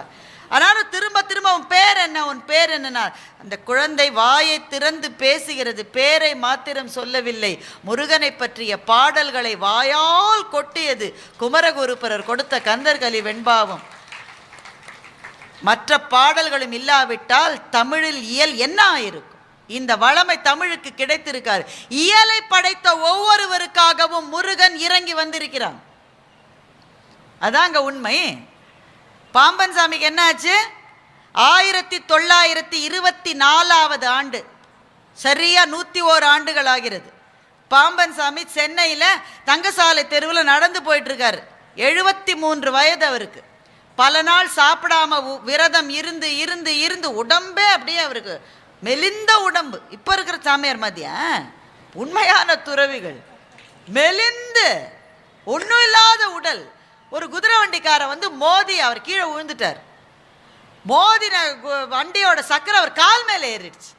ஆனாலும் திரும்ப திரும்ப உன் பேர் என்ன, உன் பேர் என்னன்னா, அந்த குழந்தை வாயை திறந்து பேசுகிறது, பேரை மாத்திரம் சொல்லவில்லை, முருகனை பற்றிய பாடல்களை வாயால் கொட்டியது குமரகுருபரர் கொடுத்த கந்தர்களி வெண்பாவும். மற்ற பாடல்களும் இல்லாவிட்டால் தமிழில் இயல் என்ன ஆயிருக்கும்? இந்த வளமை தமிழுக்கு கிடைத்திருக்காரு. இயலை படைத்த ஒவ்வொருவருக்காகவும் முருகன் இறங்கி வந்திருக்கிறான். அதாங்க உண்மை. பாம்பன் சாமிக்கு என்ன ஆச்சு? 1924 ஆண்டு, சரியா 101 ஆண்டுகள் ஆகிறது. பாம்பன் சாமி சென்னையில் தங்கசாலை தெருவில் நடந்து போயிட்டு இருக்காரு. 73 வயது அவருக்கு. பல நாள் சாப்பிடாம விரதம் இருந்து இருந்து இருந்து உடம்பே அப்படியே அவருக்கு மெலிந்த உடம்பு. இப்போ இருக்கிற சாமியார் மதிய உண்மையான துறவிகள் மெலிந்து ஒன்றும் இல்லாத உடல். ஒரு குதிரை வண்டிக்காரன் வந்து மோதி அவர் கீழே விழுந்துட்டார். மோதின வண்டியோட சக்கரை அவர் கால் மேலே ஏறிடுச்சு.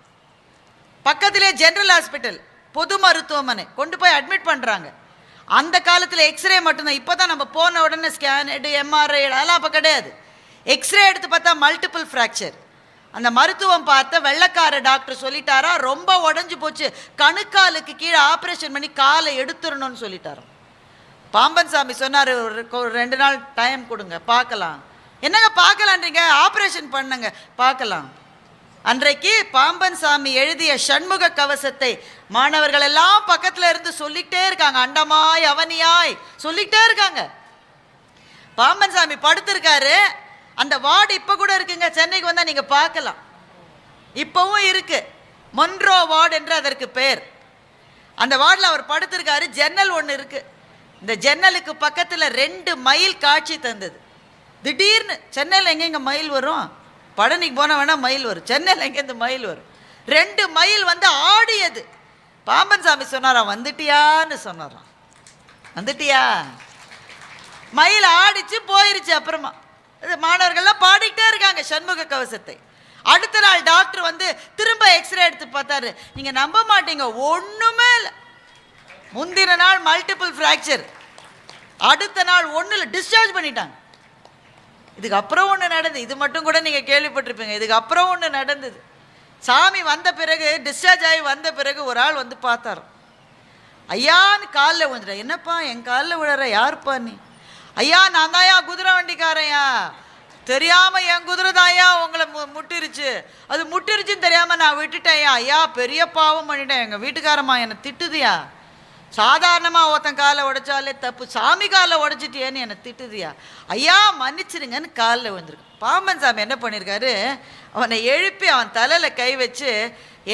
பக்கத்திலே ஜெனரல் ஹாஸ்பிட்டல், பொது மருத்துவமனை கொண்டு போய் அட்மிட் பண்ணுறாங்க. அந்த காலத்தில் எக்ஸ்ரே மட்டும்தான். இப்போ தான் நம்ம போன உடனே ஸ்கேன் எடு, எம்ஆர்ஐ அதெல்லாம் அப்போ கிடையாது. எக்ஸ்ரே எடுத்து பார்த்தா மல்டிபிள் ஃப்ராக்சர். அந்த மருத்துவம் பார்த்த வெள்ளைக்கார டாக்டர் சொல்லிட்டாரா, ரொம்ப உடஞ்சி போச்சு, கணுக்காலுக்கு கீழே ஆப்ரேஷன் பண்ணி காலை எடுத்துடணும்னு சொல்லிட்டாராம். பாம்பன் சாமி சொன்னார், ஒரு 2 நாள் டைம் கொடுங்க பார்க்கலாம். என்னங்க பார்க்கலான்றீங்க? ஆப்ரேஷன் பண்ணுங்க பார்க்கலாம். அன்றைக்கு பாம்பன் சாமி எழுதிய சண்முக கவசத்தை மாணவர்கள் எல்லாம் பக்கத்தில் இருந்து சொல்லிக்கிட்டே இருக்காங்க, அண்டமாய் அவனியாய் சொல்லிக்கிட்டே இருக்காங்க. பாம்பன் சாமி படுத்திருக்காரு. அந்த வார்டு இப்போ கூட இருக்குங்க, சென்னைக்கு வந்தால் நீங்கள் பார்க்கலாம். இப்போவும் இருக்கு, மொன்ரோ வார்டு என்று அதற்கு பேர். அந்த வார்டில் அவர் படுத்திருக்காரு. ஜன்னல் ஒன்று இருக்கு. இந்த ஜன்னலுக்கு பக்கத்தில் 2 மயில் காட்சி தந்தது. திடீர்னு சென்னையில் எங்கெங்க மயில் வரும்? பழனிக்கு போன வேணா மயில் வரும், சென்னையில் எங்கேருந்து மயில் வரும்? 2 மயில் வந்து ஆடியது. பாம்பன் சாமி சொன்னாராம், வந்துட்டியான்னு சொன்னாராம். வந்துட்டியா? மயில் ஆடிச்சு போயிருச்சு. அப்புறமா மாணவர்கள்லாம் பாடிக்கிட்டே இருக்காங்க சண்முக கவசத்தை. அடுத்த நாள் டாக்டர் வந்து திரும்ப எக்ஸ்ரே எடுத்து பார்த்தாரு. நீங்கள் நம்ப மாட்டீங்க, ஒன்றுமே இல்லை. முந்தின நாள் மல்டிபிள் ஃப்ராக்சர், அடுத்த நாள் ஒன்றில் டிஸ்சார்ஜ் பண்ணிட்டாங்க. இதுக்கு அப்புறம் ஒன்று நடந்தது. இது மட்டும் கூட நீங்கள் கேள்விப்பட்டிருப்பீங்க. இதுக்கு அப்புறம் ஒன்று நடந்தது. சாமி வந்த பிறகு, டிஸ்சார்ஜ் ஆகி வந்த பிறகு ஒரு ஆள் வந்து பார்த்தார். ஐயான்னு காலில் விழுந்துட்டேன். என்னப்பா என் காலில் விழுற, யாருப்பா நீ? ஐயா நான் தாயா குதிரை வண்டிக்காரையா, தெரியாமல் என் குதிரை தாயா உங்களை முட்டிருச்சு, அது முட்டிருச்சுன்னு தெரியாமல் நான் விட்டுட்டேன்யா. ஐயா பெரிய பாவம் பண்ணிட்டேன், எங்கள் வீட்டுக்காரம்மா என்னை திட்டுதியா. சாதாரணமாக ஒருத்தன் காலை உடைச்சாலே தப்பு, சாமி காலை உடைச்சிட்டியேன்னு என்னை திட்டுதியா. ஐயா மன்னிச்சிருங்கன்னு காலில் விழுந்துருக்கு. பாம்பன் சாமி என்ன பண்ணியிருக்காரு, அவனை எழுப்பி அவன் தலையில் கை வச்சு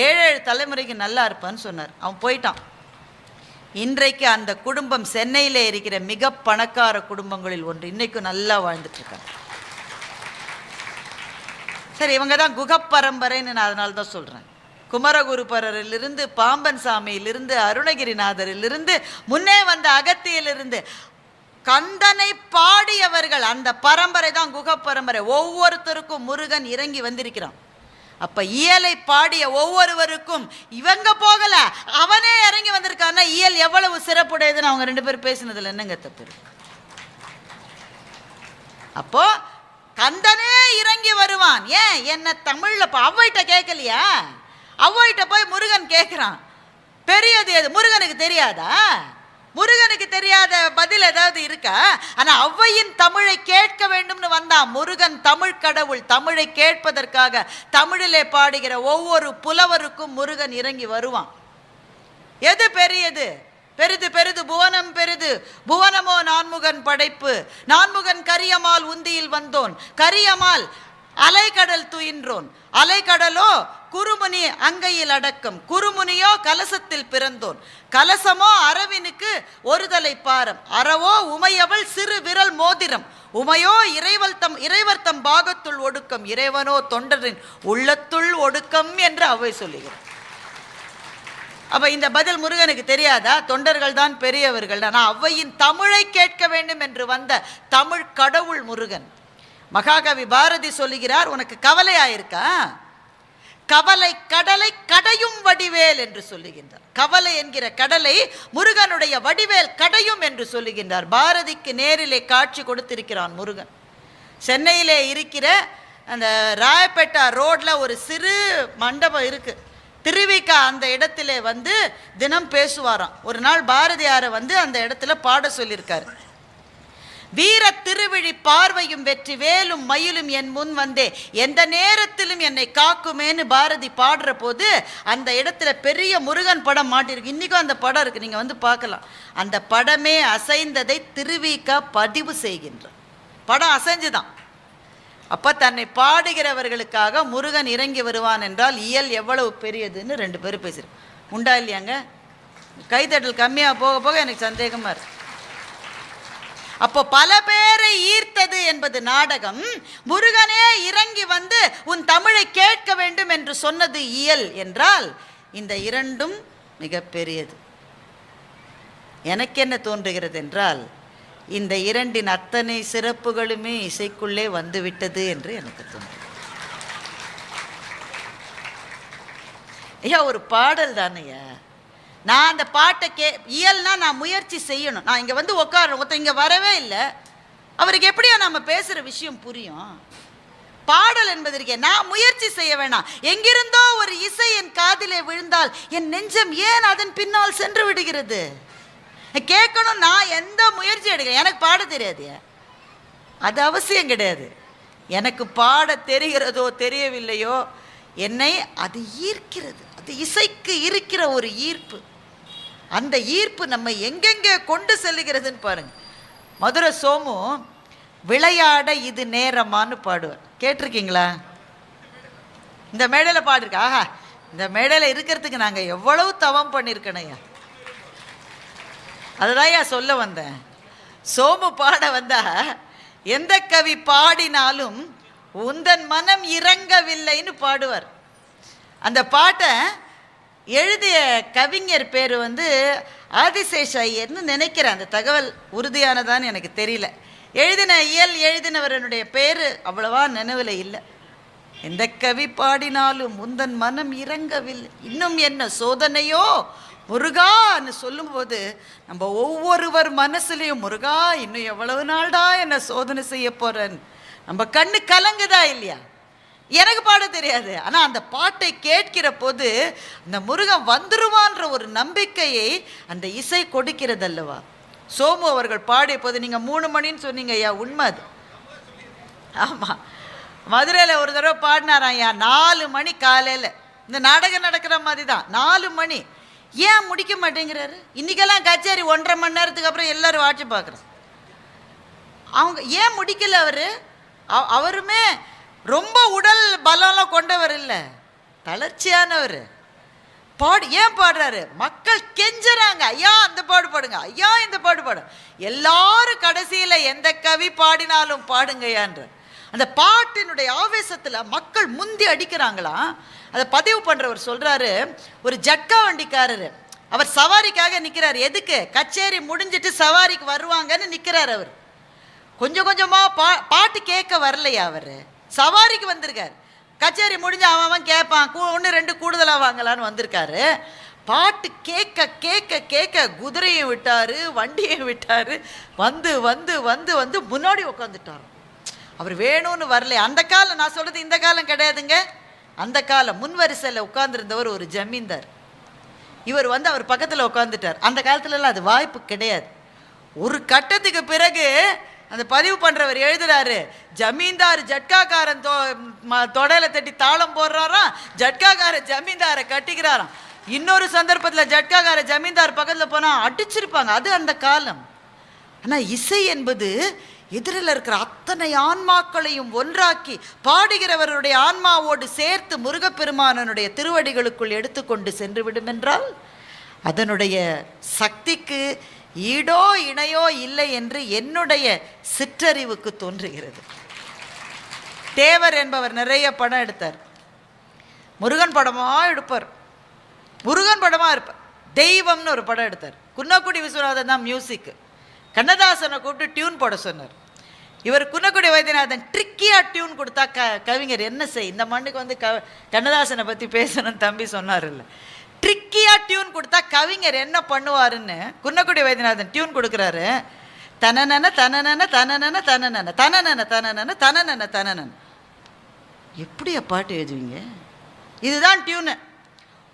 7 தலைமுறைக்கு நல்லா இருப்பான்னு சொன்னார். அவன் போயிட்டான். இன்றைக்கு அந்த குடும்பம் சென்னையில் இருக்கிற மிக பணக்கார குடும்பங்களில் ஒன்று. இன்னைக்கும் நல்லா வாழ்ந்துட்டுருக்காங்க. சரி, இவங்க தான் குகப்பரம்பரைன்னு நான் அதனால தான் சொல்கிறேன். குமரகுருபரரிலிருந்து, பாம்பன் சாமியிலிருந்து, அருணகிரிநாதரிலிருந்து, முன்னே வந்த அகத்தியிலிருந்து கந்தனை பாடியவர்கள், அந்த பரம்பரை தான் குகப்பரம்பரை. ஒவ்வொருத்தருக்கும் முருகன் இறங்கி வந்திருக்கிறான். அப்ப இயலை பாடிய ஒவ்வொருவருக்கும் இவங்க போகல, அவனே இறங்கி வந்திருக்கான்னா இயல் எவ்வளவு சிறப்புடையதுன்னு அவங்க 2 பேரும் பேசினதுல என்னங்க தப்பு? அப்போ கந்தனே இறங்கி வருவான். ஏன் என்ன தமிழ்ல அவ்வைட்ட கேட்கலையா? அவ்வைகிட்ட போய் முருகன் கேட்குறான், பெரியது எது? முருகனுக்கு தெரியாதா? முருகனுக்கு தெரியாத பதில் ஏதாவது இருக்கா? ஆனா அவ்வையின் தமிழை கேட்க வேண்டும்னு வந்தான் முருகன். தமிழ் கடவுள். தமிழை கேட்பதற்காக தமிழிலே பாடுகிற ஒவ்வொரு புலவருக்கும் முருகன் இறங்கி வருவான். எது பெரியது? பெரிது பெரிது புவனம் பெரிது, புவனமோ நான்முகன் படைப்பு. நான்முகன் கரியமால் உந்தியில் வந்தோன், கரியமால் அலைக்கடல் துயின்றோன், அலைக்கடலோ குருமுனி அங்கையில் அடக்கம், குருமுனியோ கலசத்தில் பிறந்தோன், கலசமோ அரவினுக்கு ஒருதலை பாரம், அறவோ உமையவள் சிறு விரல் மோதிரம், உமையோ இறைவர்த்தம் பாகத்துள் ஒடுக்கம், இறைவனோ தொண்டரின் உள்ளத்துள் ஒடுக்கம் என்று அவை சொல்லுகிறார். அப்ப இந்த பதில் முருகனுக்கு தெரியாதா? தொண்டர்கள் தான் பெரியவர்கள். ஆனால் அவ்வையின் தமிழை கேட்க வேண்டும் என்று வந்த தமிழ் கடவுள் முருகன். மகாகவி பாரதி சொல்லுகிறார், உனக்கு கவலையாயிருக்கா? கவலை கடலை கடையும் வடிவேல் என்று சொல்லுகின்றார். கவலை என்கிற கடலை முருகனுடைய வடிவேல் கடையும் என்று சொல்லுகின்றார். பாரதிக்கு நேரிலே காட்சி கொடுத்திருக்கிறான் முருகன். சென்னையிலே இருக்கிற அந்த ராயப்பேட்டா ரோட்ல ஒரு சிறு மண்டபம் இருக்கு, திருவிக்கா. அந்த இடத்துல வந்து தினம் பேசுவாராம். ஒரு நாள் பாரதியாரை வந்து அந்த இடத்துல பாட சொல்லியிருக்காரு. வீர திருவிழி பார்வையும் வெற்றி வேலும் மயிலும் என் முன் வந்தே எந்த நேரத்திலும் என்னை காக்குமேன்னு பாரதி பாடுற போது அந்த இடத்துல பெரிய முருகன் படம் மாட்டிருக்கு. இன்றைக்கும் அந்த படம் இருக்குது, நீங்கள் வந்து பார்க்கலாம். அந்த படமே அசைந்ததை திருவிக்கா பதிவு செய்கின்றார். படம் அசைஞ்சுதான். அப்போ தன்னை பாடுகிறவர்களுக்காக முருகன் இறங்கி வருவான் என்றால் இயல் எவ்வளவு பெரியதுன்னு ரெண்டு பேரும் பேசுகிறேன். உண்டா இல்லையாங்க? கைத்தட்டல் கம்மியாக போக போக எனக்கு சந்தேகமாக இருக்கு. அப்போ பல பேரை ஈர்த்தது என்பது நாடகம். முருகனே இறங்கி வந்து உன் தமிழை கேட்க வேண்டும் என்று சொன்னது இயல் என்றால் இந்த இரண்டும் மிக பெரியது. எனக்கு என்ன தோன்றுகிறது என்றால் இந்த இரண்டின் அத்தனை சிறப்புகளுமே இசைக்குள்ளே வந்துவிட்டது என்று எனக்கு தோன்றும். ஐயா, ஒரு பாடல் தானையா. நான் அந்த பாட்டை இயல்னா நான் முயற்சி செய்யணும். நான் இங்கே வந்து உட்காரணும், ஒருத்தர் இங்கே வரவே இல்லை, அவருக்கு எப்படியா நம்ம பேசுகிற விஷயம் புரியும்? பாடல் என்பதற்கு நான் முயற்சி செய்ய வேணாம். எங்கிருந்தோ ஒரு இசை என் காதிலே விழுந்தால் என் நெஞ்சம் ஏன் அதன் பின்னால் சென்று விடுகிறது? கேட்கணும். நான் எந்த முயற்சி எடுக்கிறேன்? எனக்கு பாட தெரியாது, அது அவசியம் கிடையாது. எனக்கு பாட தெரிகிறதோ தெரியவில்லையோ, என்னை அது ஈர்க்கிறது. அது இசைக்கு இருக்கிற ஒரு ஈர்ப்பு. அந்த ஈர்ப்பு நம்ம எங்கெங்கே கொண்டு செல்லுகிறதுன்னு பாருங்க. மதுரை சோமு விளையாட இது நேரமான்னு பாடுவார். கேட்டிருக்கீங்களா? இந்த மேடையில் பாடிருக்கா? ஆஹா, இந்த மேடையில் இருக்கிறதுக்கு நாங்கள் எவ்வளவு தவம் பண்ணியிருக்கணையா. அதுதான் சொல்ல வந்தேன். சோமு பாட வந்தா எந்த கவி பாடினாலும் உந்தன் மனம் இறங்கவில்லைன்னு பாடுவார். அந்த பாட்டை எழுதிய கவிஞர் பேர் வந்து ஆதிசேஷ ஐயர்னு நினைக்கிறேன். அந்த தகவல் உறுதியானதான்னு எனக்கு தெரியல. எழுதினவரனுடைய பேர் அவ்வளவா நினைவில் இல்லை. எந்த கவி பாடினாலும் உந்தன் மனம் இறங்கவில்லை, இன்னும் என்ன சோதனையோ முருகான்னு சொல்லும்போது நம்ம ஒவ்வொருவர் மனசுலையும் முருகா இன்னும் எவ்வளவு நாள்டா என்ன சோதனை செய்ய போறேன்னு நம்ம கண்ணு கலங்குதா இல்லையா? எனக்கு பாட தெரியாது, ஆனால் அந்த பாட்டை கேட்கிற போது அந்த முருகன் வந்துருவான்ற ஒரு நம்பிக்கையை அந்த இசை கொடுக்கிறது அல்லவா? சோமு அவர்கள் பாடிய போது நீங்கள் 3 மணின்னு சொன்னீங்க ஐயா, உண்மை அது. ஆமாம், மதுரையில் ஒரு தடவை பாடினாராம் ஐயா, 4 மணி காலையில். இந்த நாடகம் நடக்கிற மாதிரி தான் 4 மணி. ஏன் முடிக்க மாட்டேங்கிறாரு? இன்றைக்கெல்லாம் கச்சேரி 1.5 மணி நேரத்துக்கு அப்புறம் எல்லோரும் வாட்சி பார்க்குறோம். அவங்க ஏன் முடிக்கல? அவருமே ரொம்ப உடல் பலம்லாம் கொண்டவர் இல்லை, தளர்ச்சியானவர். ஏன் பாடுறாரு? மக்கள் கெஞ்சுறாங்க, ஐயா அந்த பாடு பாடுங்க, ஐயா இந்த பாடு பாடு. எல்லாரும் கடைசியில் எந்த கவி பாடினாலும் பாடுங்கய்யான்ற அந்த பாட்டினுடைய ஆவேசத்தில் மக்கள் முந்தி அடிக்கிறாங்களாம். அதை பதிவு பண்ணுறவர் சொல்கிறாரு, ஒரு ஜட்கா வண்டிக்காரர், அவர் சவாரிக்காக நிற்கிறார். எதுக்கு? கச்சேரி முடிஞ்சிட்டு சவாரிக்கு வருவாங்கன்னு நிற்கிறார். அவர் கொஞ்சம் கொஞ்சமாக பாட்டு கேட்க வரலையா? அவர் சவாரிக்கு வந்திருக்கார். கச்சேரி முடிஞ்சு அவன் கேட்பான், 1-2 கூடுதலாக வாங்கலான்னு வந்திருக்காரு. பாட்டு கேட்க கேட்க கேட்க குதிரையும் விட்டார், வண்டியையும் விட்டார், வந்து வந்து வந்து வந்து முன்னாடி உட்காந்துட்டார். அவர் வேணும்னு வரல. அந்த காலம் நான் சொல்கிறது இந்த காலம் கிடையாதுங்க. அந்த காலம் முன்வரிசையில் உட்கார்ந்துருந்தவர் ஒரு ஜமீன்தார். இவர் அவர் பக்கத்தில் உட்காந்துட்டார். அந்த காலத்துலலாம் அது வாய்ப்பு கிடையாது. ஒரு கட்டத்துக்கு பிறகு அந்த பதிவு பண்ணுறவர் எழுதுறாரு, ஜமீன்தார் ஜட்காக்காரன் தொடையில தட்டி தாளம் போடுறாராம், ஜட்காக்காரன் ஜமீன்தாரை கட்டிக்கிறாராம். இன்னொரு சந்தர்ப்பத்தில் ஜட்காக்கார ஜமீன்தார் பக்கத்தில் போனால் அடிச்சிருப்பாங்க. அது அந்த காலம். ஆனால் இசை என்பது எதிரில் இருக்கிற அத்தனை ஆன்மாக்களையும் ஒன்றாக்கி பாடுகிறவருடைய ஆன்மாவோடு சேர்த்து முருகப்பெருமானனுடைய திருவடிகளுக்குள் எடுத்துக்கொண்டு சென்று விடும் என்றால் அதனுடைய சக்திக்கு ஈடோ இணையோ இல்லை என்று என்னுடைய சிற்றறிவுக்கு தோன்றுகிறது. தேவர் என்பவர் நிறைய படம் எடுத்தார். முருகன் படமாக எடுப்பார், முருகன் படமாக இருப்பார். தெய்வம்னு ஒரு படம் எடுத்தார். குன்னக்குடி விஸ்வநாதன் தான் மியூசிக்கு. கண்ணதாசனை கூப்பிட்டு டியூன் போட சொன்னார். இவர் குன்னக்குடி வைத்தியநாதன் ட்ரிக்கியாக டியூன் கொடுத்தா கவிஞர் என்ன செய், இந்த மண்ணுக்கு கண்ணதாசனை பற்றி பேசணும்னு தம்பி சொன்னார் இல்லை, ட்ரிக்கியாக டியூன் கொடுத்தா கவிஞர் என்ன பண்ணுவாருன்னு குன்னக்குடி வைத்தியநாதன் டியூன் கொடுக்குறாரு. தனனன தனனன தனனன தனனன தனனன தனனன தனனன தனனன. எப்படியா பாட்டு எழுதுவீங்க? இதுதான் டியூனு.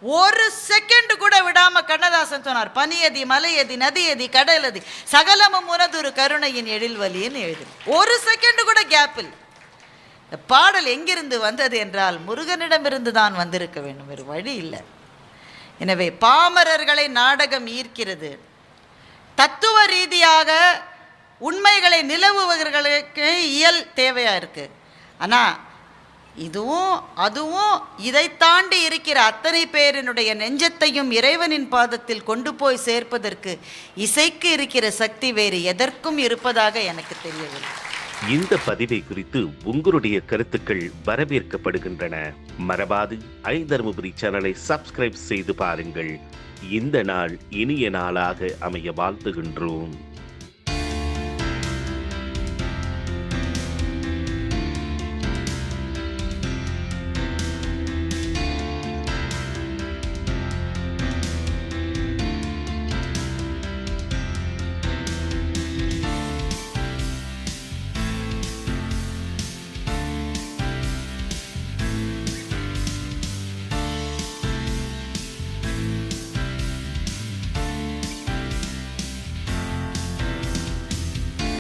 ஒரு செகண்ட் கூட விடாம கண்ணதாசன் சொன்னார், பனியதி மலையதி நதியதி கடலதி சகலமும் உனதுரு கருணையின் எழில்வலின்னு எழுது. ஒரு செகண்ட் கூட கேப்பில். இந்த பாடல் எங்கிருந்து வந்தது என்றால் முருகனிடமிருந்து தான் வந்திருக்க வேண்டும், வேறு வழி இல்லை. எனவே பாமரர்களை நாடகம் ஈர்க்கிறது. தத்துவ ரீதியாக உண்மைகளை நிலவுவர்களுக்கு இயல் தேவையாக இருக்குது. ஆனால் இதுவும் அதுவும் இதை தாண்டி இருக்கிற அத்தனை பேரினுடைய நெஞ்சத்தையும் இறைவனின் பாதத்தில் கொண்டு போய் சேர்ப்பதற்கு இசைக்கு இருக்கிற சக்தி வேறு எதற்கும் இருப்பதாக எனக்கு தெரியவில்லை. இந்த பதிவை குறித்து உங்களுடைய கருத்துக்கள் வரவேற்கப்படுகின்றன. மறவாது ஐதர்மபுரி சேனலை சப்ஸ்கிரைப் செய்து பாருங்கள். இந்த நாள் இனிய நாளாக அமைய வாழ்த்துகின்றோம்.